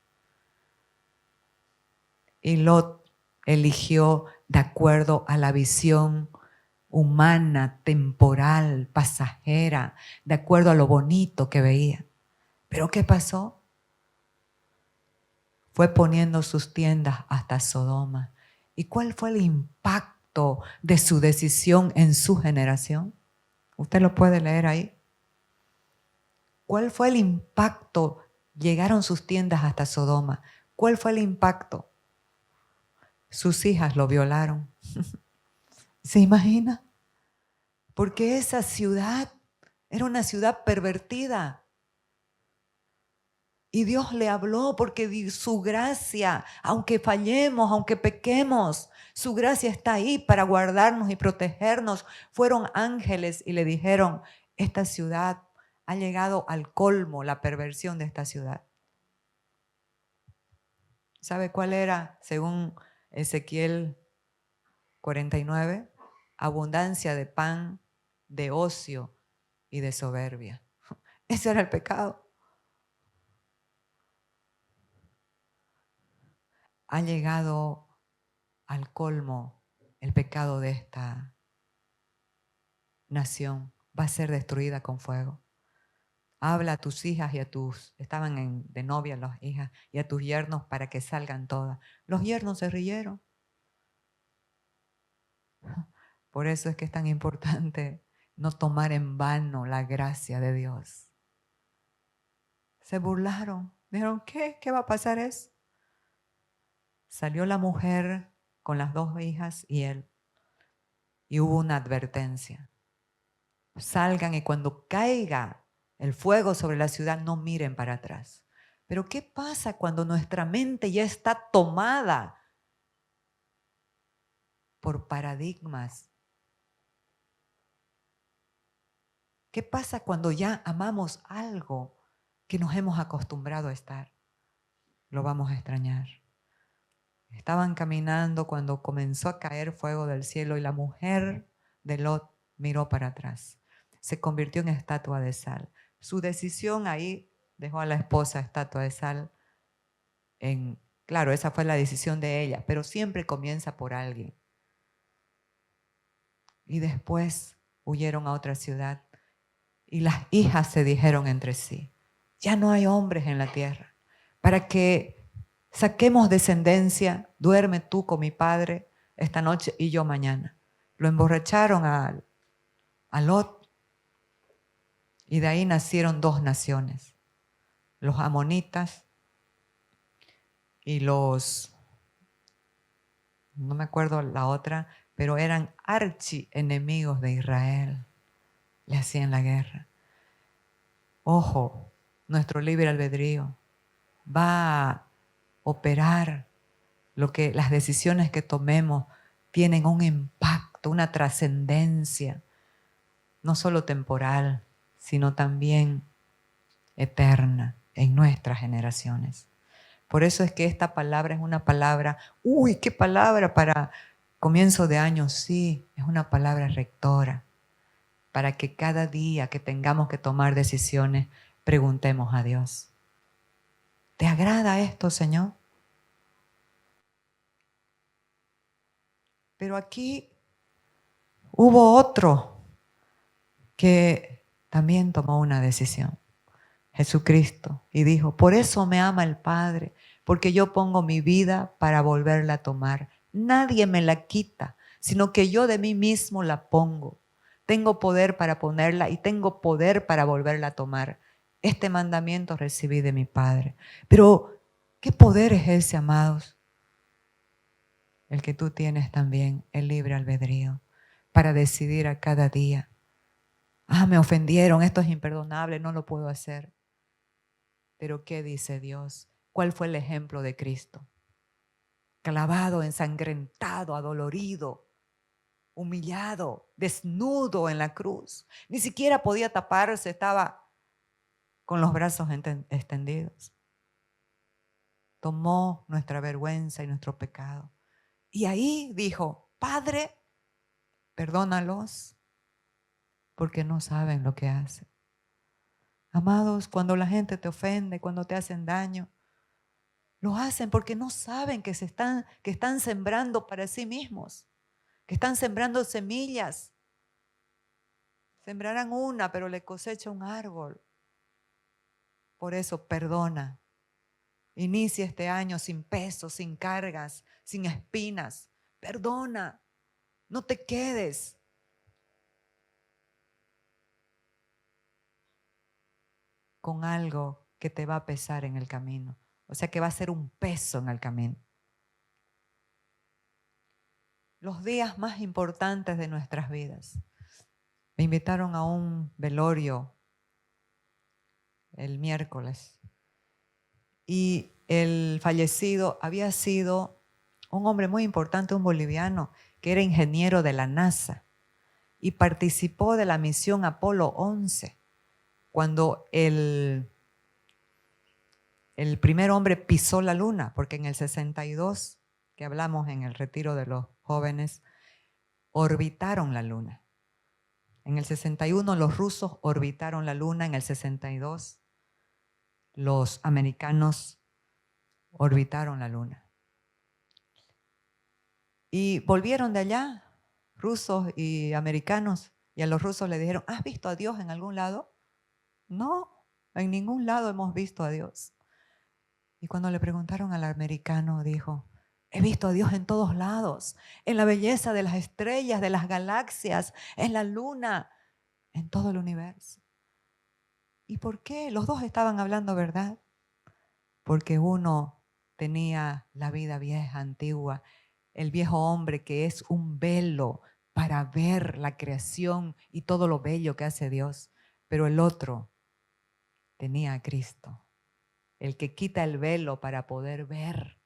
Y Lot eligió de acuerdo a la visión humana, temporal, pasajera, de acuerdo a lo bonito que veía. ¿Pero qué pasó? Fue poniendo sus tiendas hasta Sodoma. ¿Y cuál fue el impacto de su decisión en su generación? Usted lo puede leer ahí. ¿Cuál fue el impacto? Llegaron sus tiendas hasta Sodoma. ¿Cuál fue el impacto? Sus hijas lo violaron. ¿Se imagina? Porque esa ciudad era una ciudad pervertida. Y Dios le habló porque su gracia, aunque fallemos, aunque pequemos, su gracia está ahí para guardarnos y protegernos. Fueron ángeles y le dijeron, esta ciudad ha llegado al colmo, la perversión de esta ciudad. ¿Sabe cuál era, según Ezequiel 49, abundancia de pan, de ocio y de soberbia. Ese era el pecado. Ha llegado al colmo el pecado de esta nación. Va a ser destruida con fuego. Habla a tus hijas y a tus, estaban de novia las hijas, y a tus yernos para que salgan todas. Los yernos se rieron. Por eso es que es tan importante no tomar en vano la gracia de Dios. Se burlaron. Dijeron, ¿qué? ¿Qué va a pasar eso? Salió la mujer con las dos hijas y él. Y hubo una advertencia. Salgan y cuando caiga el fuego sobre la ciudad, no miren para atrás. Pero ¿qué pasa cuando nuestra mente ya está tomada por paradigmas? ¿Qué pasa cuando ya amamos algo que nos hemos acostumbrado a estar? Lo vamos a extrañar. Estaban caminando cuando comenzó a caer fuego del cielo y la mujer de Lot miró para atrás. Se convirtió en estatua de sal. Su decisión ahí dejó a la esposa estatua de sal. Claro, esa fue la decisión de ella, pero siempre comienza por alguien. Y después huyeron a otra ciudad y las hijas se dijeron entre sí, ya no hay hombres en la tierra. Para que saquemos descendencia, duerme tú con mi padre esta noche y yo mañana. Lo emborracharon a Lot y de ahí nacieron dos naciones, los amonitas y los, no me acuerdo la otra, pero eran archienemigos de Israel. Le hacían la guerra. Ojo, nuestro libre albedrío va a operar las decisiones que tomemos tienen un impacto, una trascendencia, no solo temporal, sino también eterna en nuestras generaciones. Por eso es que esta palabra es una palabra, uy, qué palabra para comienzo de año, sí, es una palabra rectora, para que cada día que tengamos que tomar decisiones, preguntemos a Dios, ¿te agrada esto, Señor? Pero aquí hubo otro que también tomó una decisión, Jesucristo, y dijo, por eso me ama el Padre, porque yo pongo mi vida para volverla a tomar. Nadie me la quita, sino que yo de mí mismo la pongo. Tengo poder para ponerla y tengo poder para volverla a tomar. Este mandamiento recibí de mi Padre. Pero, ¿qué poder es ese, amados? El que tú tienes también, el libre albedrío, para decidir a cada día. Me ofendieron, esto es imperdonable, no lo puedo hacer. Pero ¿qué dice Dios? ¿Cuál fue el ejemplo de Cristo? Clavado, ensangrentado, adolorido, humillado, desnudo en la cruz. Ni siquiera podía taparse, estaba con los brazos extendidos. Tomó nuestra vergüenza y nuestro pecado. Y ahí dijo, Padre, perdónalos, porque no saben lo que hacen. Amados, cuando la gente te ofende, cuando te hacen daño, lo hacen porque no saben que están sembrando para sí mismos, que están sembrando semillas. Sembrarán una, pero le cosecha un árbol. Por eso, perdona. Inicia este año sin peso, sin cargas, sin espinas. Perdona. No te quedes con algo que te va a pesar en el camino. O sea que va a ser un peso en el camino. Los días más importantes de nuestras vidas. Me invitaron a un velorio el miércoles y el fallecido había sido un hombre muy importante, un boliviano, que era ingeniero de la NASA y participó de la misión Apolo 11, cuando el primer hombre pisó la luna, porque en el 62 que hablamos en el retiro de los jóvenes, orbitaron la luna. En el 61 los rusos orbitaron la luna, en el 62 los americanos orbitaron la luna. Y volvieron de allá, rusos y americanos, y a los rusos le dijeron, ¿has visto a Dios en algún lado? No, en ningún lado hemos visto a Dios. Y cuando le preguntaron al americano, dijo, he visto a Dios en todos lados, en la belleza de las estrellas, de las galaxias, en la luna, en todo el universo. ¿Y por qué? Los dos estaban hablando verdad. Porque uno tenía la vida vieja, antigua, el viejo hombre que es un velo para ver la creación y todo lo bello que hace Dios. Pero el otro tenía a Cristo, el que quita el velo para poder ver.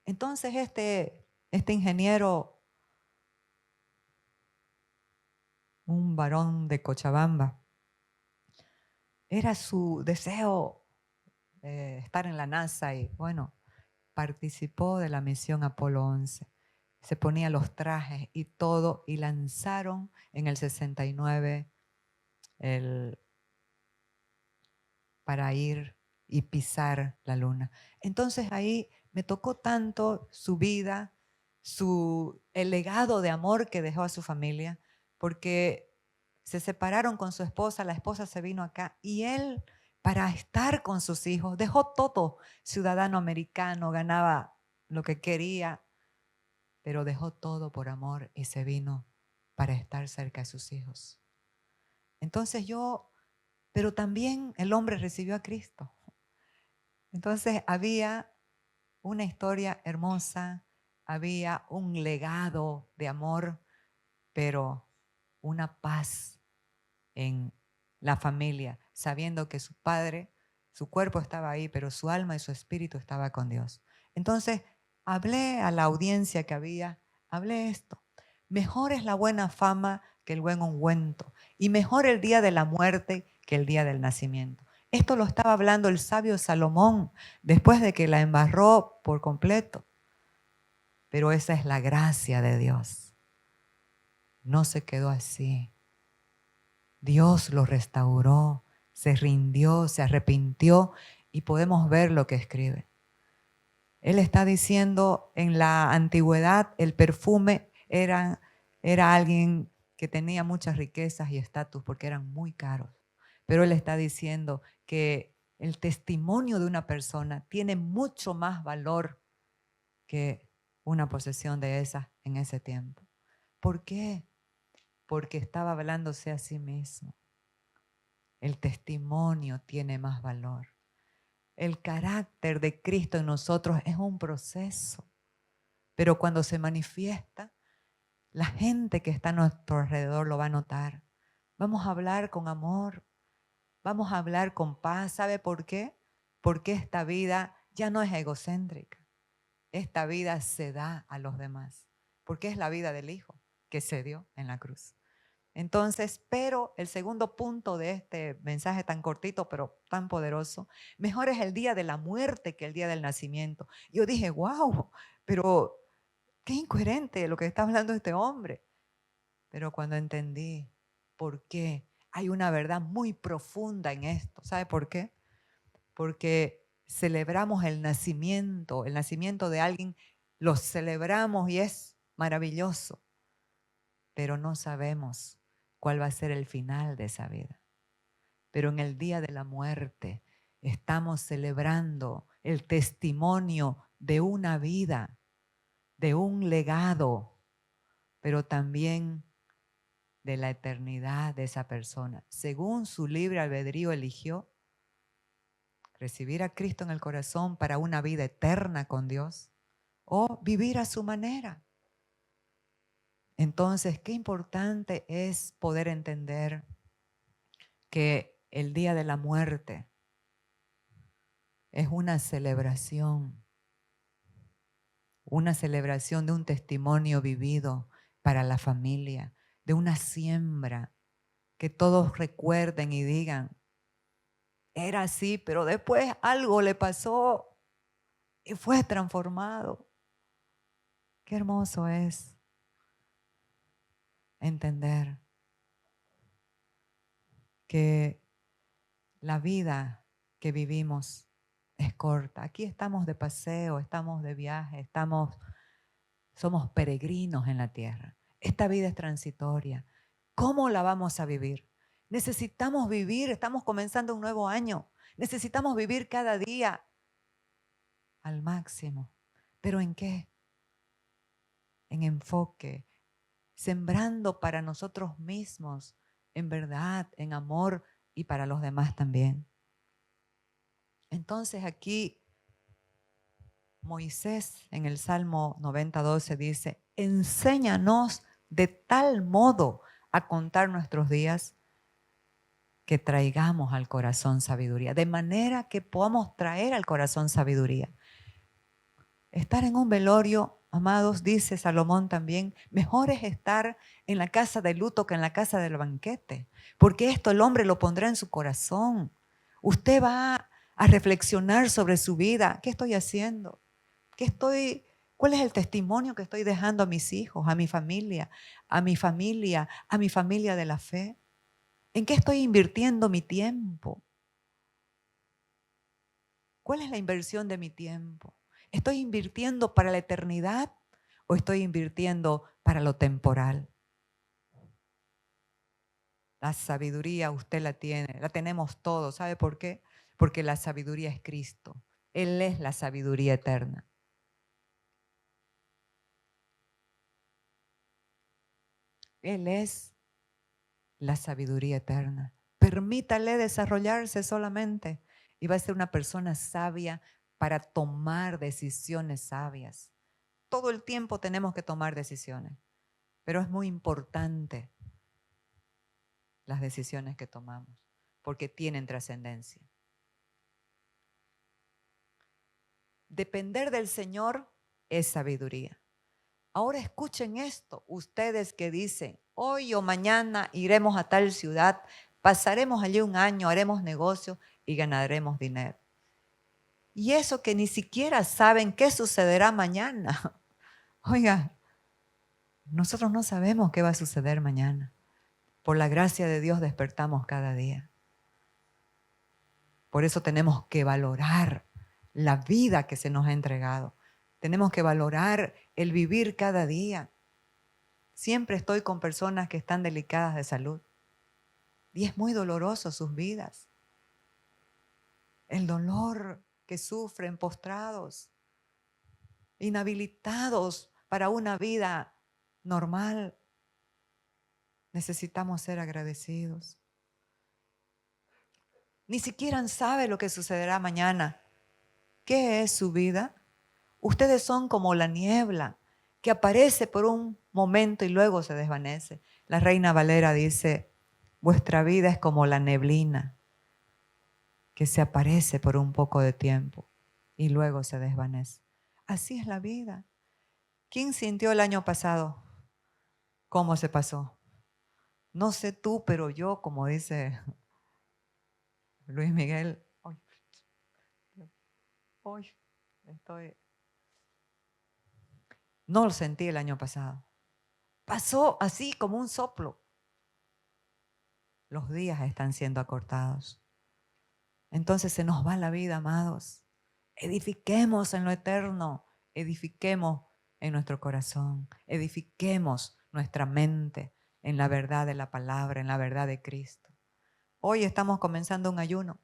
Entonces este ingeniero, un varón de Cochabamba, era su deseo estar en la NASA y bueno, participó de la misión Apolo 11. Se ponía los trajes y todo y lanzaron en el 69 para ir y pisar la luna. Entonces ahí me tocó tanto su vida, el legado de amor que dejó a su familia, porque se separaron con su esposa, la esposa se vino acá y él, para estar con sus hijos, dejó todo, ciudadano americano, ganaba lo que quería, pero dejó todo por amor y se vino para estar cerca de sus hijos. Entonces pero también el hombre recibió a Cristo. Entonces había una historia hermosa, había un legado de amor, pero una paz en la familia, sabiendo que su padre, su cuerpo estaba ahí, pero su alma y su espíritu estaba con Dios. Entonces hablé a la audiencia que había, hablé esto. Mejor es la buena fama que el buen ungüento, y mejor el día de la muerte que el día del nacimiento. Esto lo estaba hablando el sabio Salomón después de que la embarró por completo. Pero esa es la gracia de Dios. No se quedó así. Dios lo restauró, se rindió, se arrepintió y podemos ver lo que escribe. Él está diciendo, en la antigüedad el perfume era alguien que tenía muchas riquezas y estatus porque eran muy caros. Pero él está diciendo que el testimonio de una persona tiene mucho más valor que una posesión de esas en ese tiempo. ¿Por qué? Porque estaba hablándose a sí mismo. El testimonio tiene más valor. El carácter de Cristo en nosotros es un proceso, pero cuando se manifiesta, la gente que está a nuestro alrededor lo va a notar. Vamos a hablar con amor, vamos a hablar con paz. ¿Sabe por qué? Porque esta vida ya no es egocéntrica. Esta vida se da a los demás, porque es la vida del Hijo que se dio en la cruz. Entonces, pero el segundo punto de este mensaje tan cortito, pero tan poderoso, mejor es el día de la muerte que el día del nacimiento. Yo dije, wow, pero qué incoherente lo que está hablando este hombre. Pero cuando entendí por qué, hay una verdad muy profunda en esto. ¿Sabe por qué? Porque celebramos el nacimiento de alguien, lo celebramos y es maravilloso, pero no sabemos cuál va a ser el final de esa vida. Pero en el día de la muerte estamos celebrando el testimonio de una vida, de un legado, pero también de la eternidad de esa persona. Según su libre albedrío eligió recibir a Cristo en el corazón para una vida eterna con Dios o vivir a su manera. Entonces, qué importante es poder entender que el día de la muerte es una celebración de un testimonio vivido para la familia, de una siembra que todos recuerden y digan, era así, pero después algo le pasó y fue transformado. Qué hermoso es entender que la vida que vivimos es corta. Aquí estamos de paseo, estamos de viaje, somos peregrinos en la tierra. Esta vida es transitoria. ¿Cómo la vamos a vivir? Necesitamos vivir, estamos comenzando un nuevo año. Necesitamos vivir cada día al máximo. ¿Pero en qué? En enfoque, sembrando para nosotros mismos, en verdad, en amor y para los demás también. Entonces aquí Moisés en el Salmo 90:12 dice, enséñanos de tal modo a contar nuestros días que traigamos al corazón sabiduría, de manera que podamos traer al corazón sabiduría. Estar en un velorio, amados, dice Salomón también, mejor es estar en la casa de luto que en la casa del banquete, porque esto el hombre lo pondrá en su corazón. Usted va a reflexionar sobre su vida. ¿Qué estoy haciendo? ¿Cuál es el testimonio que estoy dejando a mis hijos, a mi familia, a mi familia, a mi familia de la fe? ¿En qué estoy invirtiendo mi tiempo? ¿Cuál es la inversión de mi tiempo? ¿Estoy invirtiendo para la eternidad o estoy invirtiendo para lo temporal? La sabiduría usted la tiene, la tenemos todos. ¿Sabe por qué? Porque la sabiduría es Cristo. Él es la sabiduría eterna. Él es la sabiduría eterna. Permítale desarrollarse solamente y va a ser una persona sabia para tomar decisiones sabias. Todo el tiempo tenemos que tomar decisiones, pero es muy importante las decisiones que tomamos porque tienen trascendencia. Depender del Señor es sabiduría. Ahora escuchen esto, ustedes que dicen, hoy o mañana iremos a tal ciudad, pasaremos allí un año, haremos negocio y ganaremos dinero. Y eso que ni siquiera saben qué sucederá mañana. Oiga, nosotros no sabemos qué va a suceder mañana. Por la gracia de Dios despertamos cada día. Por eso tenemos que valorar la vida que se nos ha entregado. Tenemos que valorar el vivir cada día. Siempre estoy con personas que están delicadas de salud y es muy doloroso sus vidas. El dolor que sufren postrados, inhabilitados para una vida normal. Necesitamos ser agradecidos. Ni siquiera sabe lo que sucederá mañana. ¿Qué es su vida? Ustedes son como la niebla que aparece por un momento y luego se desvanece. La Reina Valera dice, vuestra vida es como la neblina que se aparece por un poco de tiempo y luego se desvanece. Así es la vida. ¿Quién sintió el año pasado cómo se pasó? No sé tú, pero yo, como dice Luis Miguel, hoy no lo sentí el año pasado. Pasó así como un soplo. Los días están siendo acortados. Entonces se nos va la vida, amados. Edifiquemos en lo eterno, edifiquemos en nuestro corazón, edifiquemos nuestra mente en la verdad de la palabra, en la verdad de Cristo. Hoy estamos comenzando un ayuno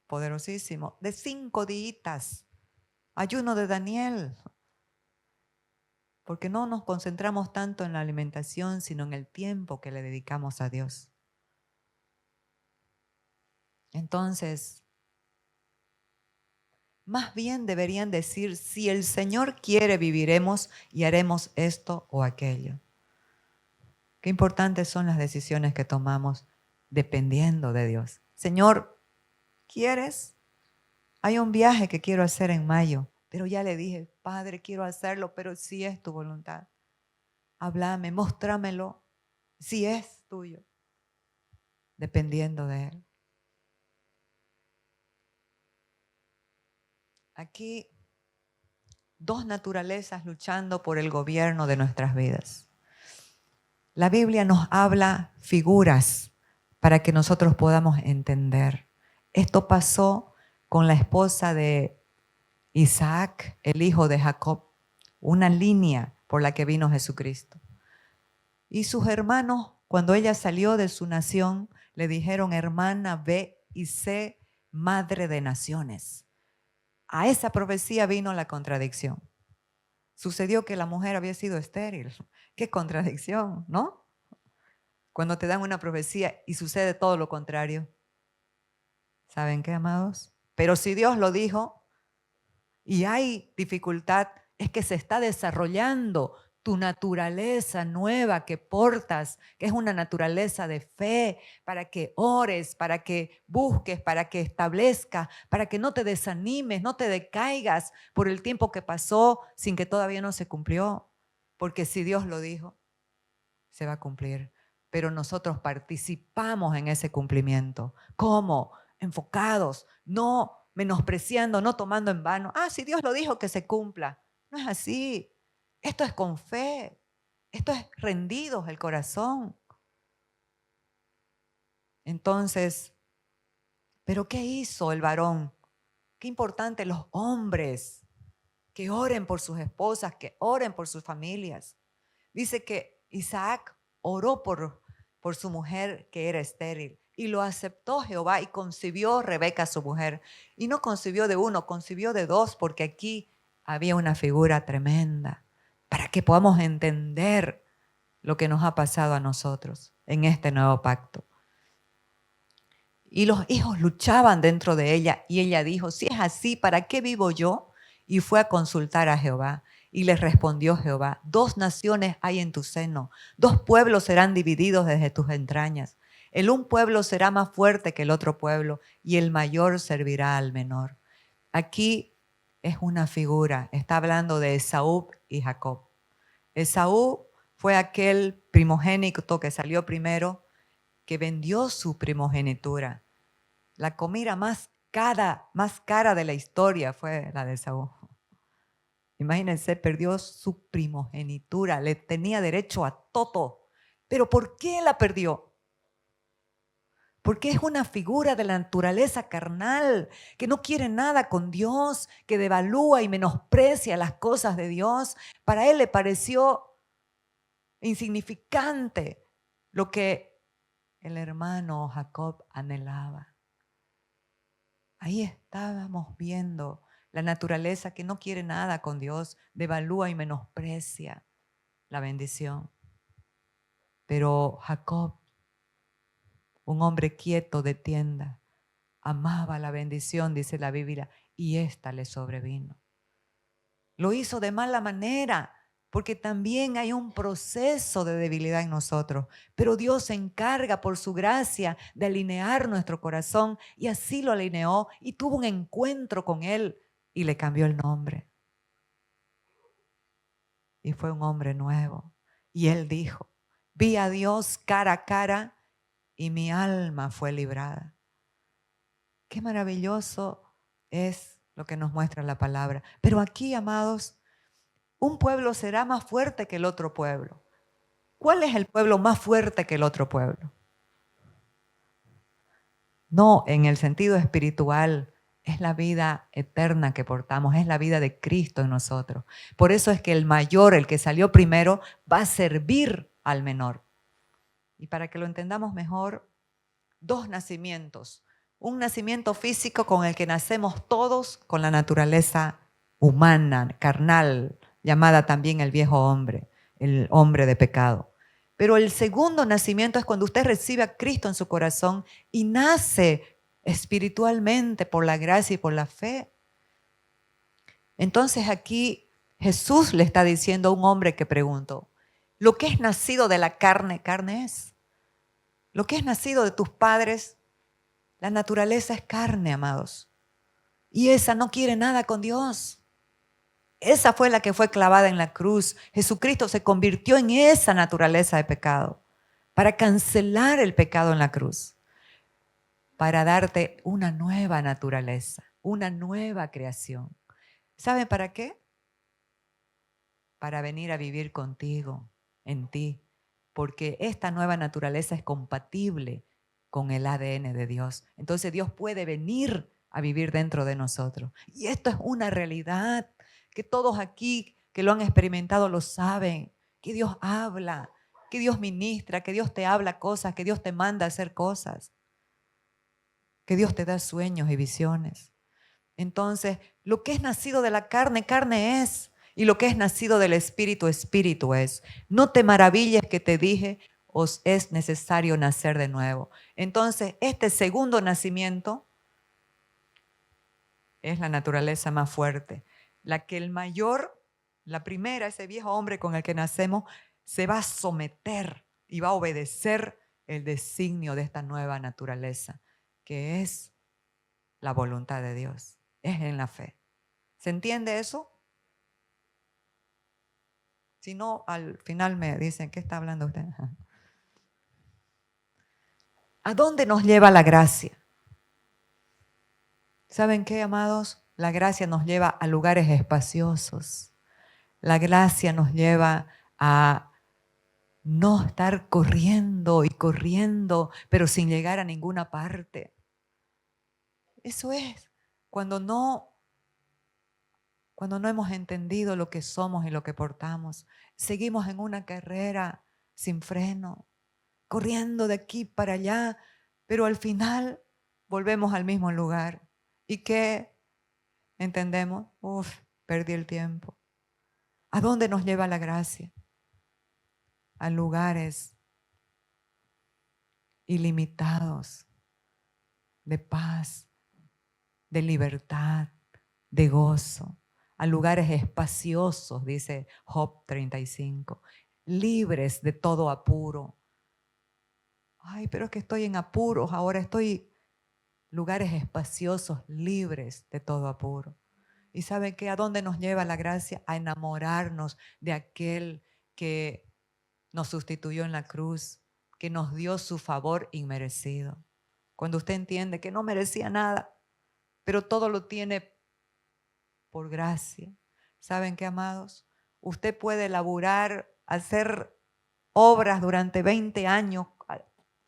poderosísimo de 5 días, ayuno de Daniel, porque no nos concentramos tanto en la alimentación, sino en el tiempo que le dedicamos a Dios. Entonces, más bien deberían decir, si el Señor quiere, viviremos y haremos esto o aquello. Qué importantes son las decisiones que tomamos dependiendo de Dios. Señor, ¿quieres? Hay un viaje que quiero hacer en mayo, pero ya le dije, Padre, quiero hacerlo, pero si es tu voluntad. Háblame, mostrámelo, si es tuyo, dependiendo de Él. Aquí dos naturalezas luchando por el gobierno de nuestras vidas. La Biblia nos habla figuras para que nosotros podamos entender. Esto pasó con la esposa de Isaac, el hijo de Jacob, una línea por la que vino Jesucristo. Y sus hermanos, cuando ella salió de su nación, le dijeron: hermana, ve y sé madre de naciones. A esa profecía vino la contradicción. Sucedió que la mujer había sido estéril. ¡Qué contradicción!, ¿no? Cuando te dan una profecía y sucede todo lo contrario. ¿Saben qué, amados? Pero si Dios lo dijo y hay dificultad, es que se está desarrollando tu naturaleza nueva que portas, que es una naturaleza de fe, para que ores, para que busques, para que establezcas, para que no te desanimes, no te decaigas por el tiempo que pasó sin que todavía no se cumplió. Porque si Dios lo dijo, se va a cumplir. Pero nosotros participamos en ese cumplimiento. ¿Cómo? Enfocados, no menospreciando, no tomando en vano. Si Dios lo dijo, que se cumpla. No es así. Esto es con fe. Esto es rendidos el corazón. Entonces, ¿pero qué hizo el varón? Qué importante los hombres que oren por sus esposas, que oren por sus familias. Dice que Isaac oró por su mujer que era estéril y lo aceptó Jehová y concibió Rebeca su mujer. Y no concibió de uno, concibió de dos, porque aquí había una figura tremenda para que podamos entender lo que nos ha pasado a nosotros en este nuevo pacto. Y los hijos luchaban dentro de ella y ella dijo: si es así, ¿para qué vivo yo? Y fue a consultar a Jehová. Y le respondió Jehová: dos naciones hay en tu seno, dos pueblos serán divididos desde tus entrañas. El un pueblo será más fuerte que el otro pueblo, y el mayor servirá al menor. Aquí es una figura, está hablando de Esaú y Jacob. Esaú fue aquel primogénito que salió primero, que vendió su primogenitura. La comida más cara de la historia fue la de Esaú. Imagínense, perdió su primogenitura, le tenía derecho a todo. ¿Pero por qué la perdió? Porque es una figura de la naturaleza carnal, que no quiere nada con Dios, que devalúa y menosprecia las cosas de Dios. Para él le pareció insignificante lo que el hermano Jacob anhelaba. Ahí estábamos viendo la naturaleza que no quiere nada con Dios, devalúa y menosprecia la bendición. Pero Jacob, un hombre quieto de tienda, amaba la bendición, dice la Biblia, y ésta le sobrevino. Lo hizo de mala manera, porque también hay un proceso de debilidad en nosotros. Pero Dios se encarga por su gracia de alinear nuestro corazón, y así lo alineó y tuvo un encuentro con Él y le cambió el nombre. Y fue un hombre nuevo. Y él dijo: vi a Dios cara a cara y mi alma fue librada. Qué maravilloso es lo que nos muestra la palabra. Pero aquí, amados, un pueblo será más fuerte que el otro pueblo. ¿Cuál es el pueblo más fuerte que el otro pueblo? No en el sentido espiritual, es la vida eterna que portamos, es la vida de Cristo en nosotros. Por eso es que el mayor, el que salió primero, va a servir al menor. Y para que lo entendamos mejor, dos nacimientos. Un nacimiento físico con el que nacemos todos con la naturaleza humana, carnal, llamada también el viejo hombre, el hombre de pecado. Pero el segundo nacimiento es cuando usted recibe a Cristo en su corazón y nace espiritualmente por la gracia y por la fe. Entonces aquí Jesús le está diciendo a un hombre que preguntó: lo que es nacido de la carne, carne es. Lo que es nacido de tus padres, la naturaleza es carne, amados. Y esa no quiere nada con Dios. Esa fue la que fue clavada en la cruz. Jesucristo se convirtió en esa naturaleza de pecado para cancelar el pecado en la cruz, para darte una nueva naturaleza, una nueva creación. ¿Saben para qué? para venir a vivir contigo, en ti, porque esta nueva naturaleza es compatible con el ADN de Dios. Entonces Dios puede venir a vivir dentro de nosotros. Y esto es una realidad que todos aquí que lo han experimentado lo saben, que Dios habla, que Dios ministra, que Dios te habla cosas, que Dios te manda a hacer cosas, que Dios te da sueños y visiones. Entonces, lo que es nacido de la carne, carne es. Y lo que es nacido del Espíritu, Espíritu es. No te maravilles que te dije, os es necesario nacer de nuevo. Entonces, este segundo nacimiento es la naturaleza más fuerte. La que el mayor, la primera, ese viejo hombre con el que nacemos, se va a someter y va a obedecer el designio de esta nueva naturaleza, que es la voluntad de Dios. Es en la fe. ¿Se entiende eso? Si no, al final me dicen, ¿qué está hablando usted? ¿A dónde nos lleva la gracia? ¿Saben qué, amados? La gracia nos lleva a lugares espaciosos. La gracia nos lleva a no estar corriendo y corriendo, pero sin llegar a ninguna parte. Eso es, cuando no hemos entendido lo que somos y lo que portamos, seguimos en una carrera sin freno, corriendo de aquí para allá, pero al final volvemos al mismo lugar. ¿Y qué entendemos? Perdí el tiempo. ¿A dónde nos lleva la gracia? A lugares ilimitados de paz, de libertad, de gozo, a lugares espaciosos, dice Job 35, libres de todo apuro. Ay, pero es que estoy en apuros, ahora estoy lugares espaciosos, libres de todo apuro. ¿Y saben qué? ¿A dónde nos lleva la gracia? A enamorarnos de aquel que nos sustituyó en la cruz, que nos dio su favor inmerecido. Cuando usted entiende que no merecía nada, pero todo lo tiene por gracia. ¿Saben qué, amados? Usted puede laburar, hacer obras durante 20 años,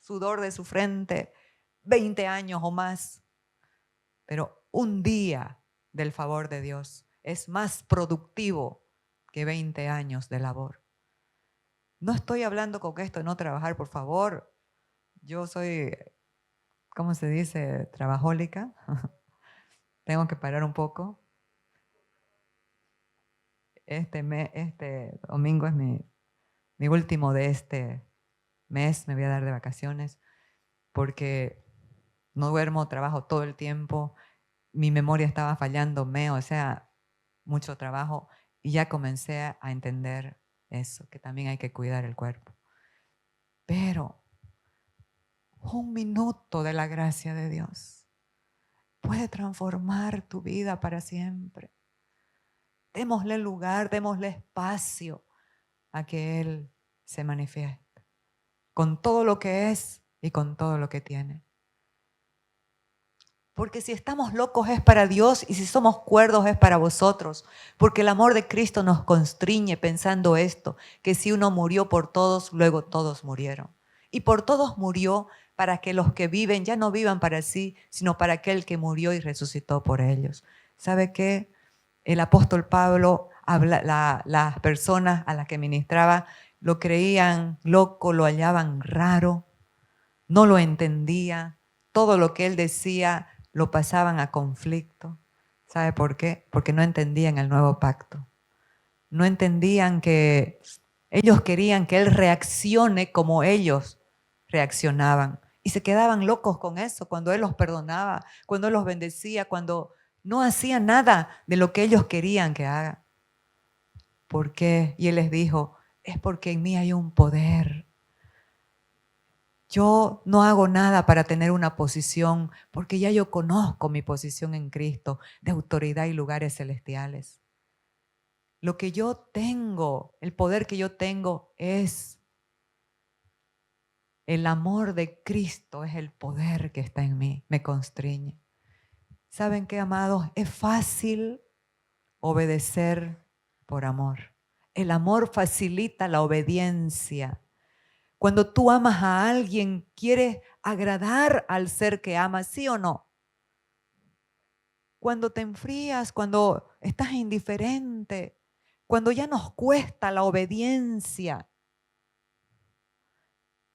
sudor de su frente, 20 años o más, pero un día del favor de Dios es más productivo que 20 años de labor. No estoy hablando con esto de no trabajar, por favor. Yo soy, ¿cómo se dice? Trabajólica. Tengo que parar un poco. Este domingo es mi último de este mes, me voy a dar de vacaciones porque no duermo, trabajo todo el tiempo, mi memoria estaba fallándome, o sea, mucho trabajo y ya comencé a entender eso, que también hay que cuidar el cuerpo. Pero un minuto de la gracia de Dios puede transformar tu vida para siempre. Démosle lugar, démosle espacio a que Él se manifieste con todo lo que es y con todo lo que tiene. Porque si estamos locos es para Dios y si somos cuerdos es para vosotros. Porque el amor de Cristo nos constriñe pensando esto, que si uno murió por todos, luego todos murieron. Y por todos murió para que los que viven ya no vivan para sí, sino para aquel que murió y resucitó por ellos. ¿Sabe qué? El apóstol Pablo, las personas a las que ministraba lo creían loco, lo hallaban raro, no lo entendía. Todo lo que él decía lo pasaban a conflicto. ¿Sabe por qué? Porque no entendían el nuevo pacto. No entendían que ellos querían que él reaccione como ellos reaccionaban. Y se quedaban locos con eso cuando él los perdonaba, cuando él los bendecía, cuando no hacía nada de lo que ellos querían que haga. ¿Por qué? Y él les dijo, es porque en mí hay un poder. Yo no hago nada para tener una posición, porque ya yo conozco mi posición en Cristo de autoridad y lugares celestiales. Lo que yo tengo, el poder que yo tengo es el amor de Cristo, es el poder que está en mí, me constriñe. ¿Saben qué, amados? Es fácil obedecer por amor. El amor facilita la obediencia. Cuando tú amas a alguien, quieres agradar al ser que amas, ¿sí o no? Cuando te enfrías, cuando estás indiferente, cuando ya nos cuesta la obediencia,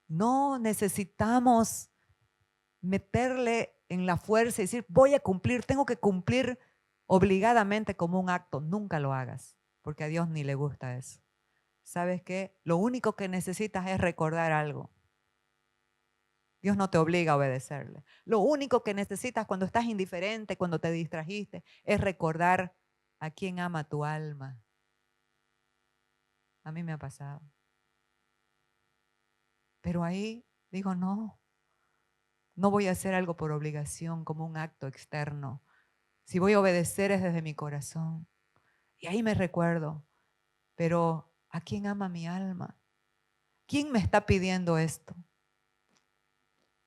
no necesitamos meterle en la fuerza y decir, voy a cumplir, tengo que cumplir obligadamente como un acto. Nunca lo hagas, porque a Dios ni le gusta eso. ¿Sabes qué? Lo único que necesitas es recordar algo. Dios no te obliga a obedecerle. Lo único que necesitas cuando estás indiferente, cuando te distrajiste, es recordar a quién ama tu alma. A mí me ha pasado. Pero ahí digo, no voy a hacer algo por obligación, como un acto externo. Si voy a obedecer es desde mi corazón. Y ahí me recuerdo, pero ¿a quién ama mi alma? ¿Quién me está pidiendo esto?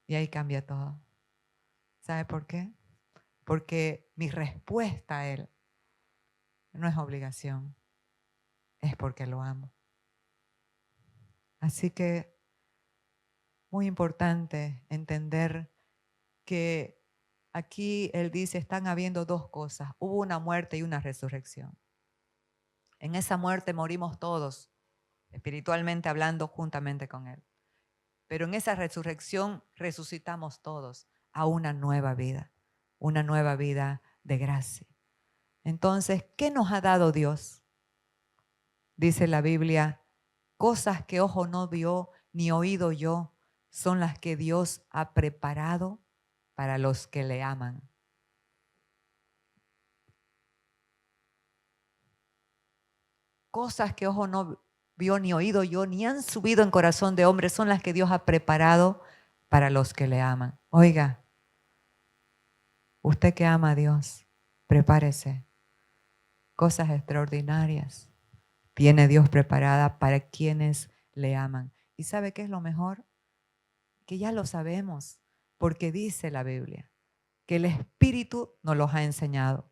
Y ahí cambia todo. ¿Sabe por qué? Porque mi respuesta a Él no es obligación, es porque lo amo. Así que muy importante entender que aquí Él dice, están habiendo dos cosas. Hubo una muerte y una resurrección. En esa muerte morimos todos, espiritualmente hablando, juntamente con Él. Pero en esa resurrección resucitamos todos a una nueva vida de gracia. Entonces, ¿qué nos ha dado Dios? Dice la Biblia, cosas que ojo no vio ni oído yo son las que Dios ha preparado para los que le aman. Cosas que ojo no vio ni oído yo, ni han subido en corazón de hombre, son las que Dios ha preparado para los que le aman. Oiga, usted que ama a Dios, prepárese. Cosas extraordinarias tiene Dios preparada para quienes le aman. ¿Y sabe qué es lo mejor? Que ya lo sabemos, porque dice la Biblia que el Espíritu nos los ha enseñado.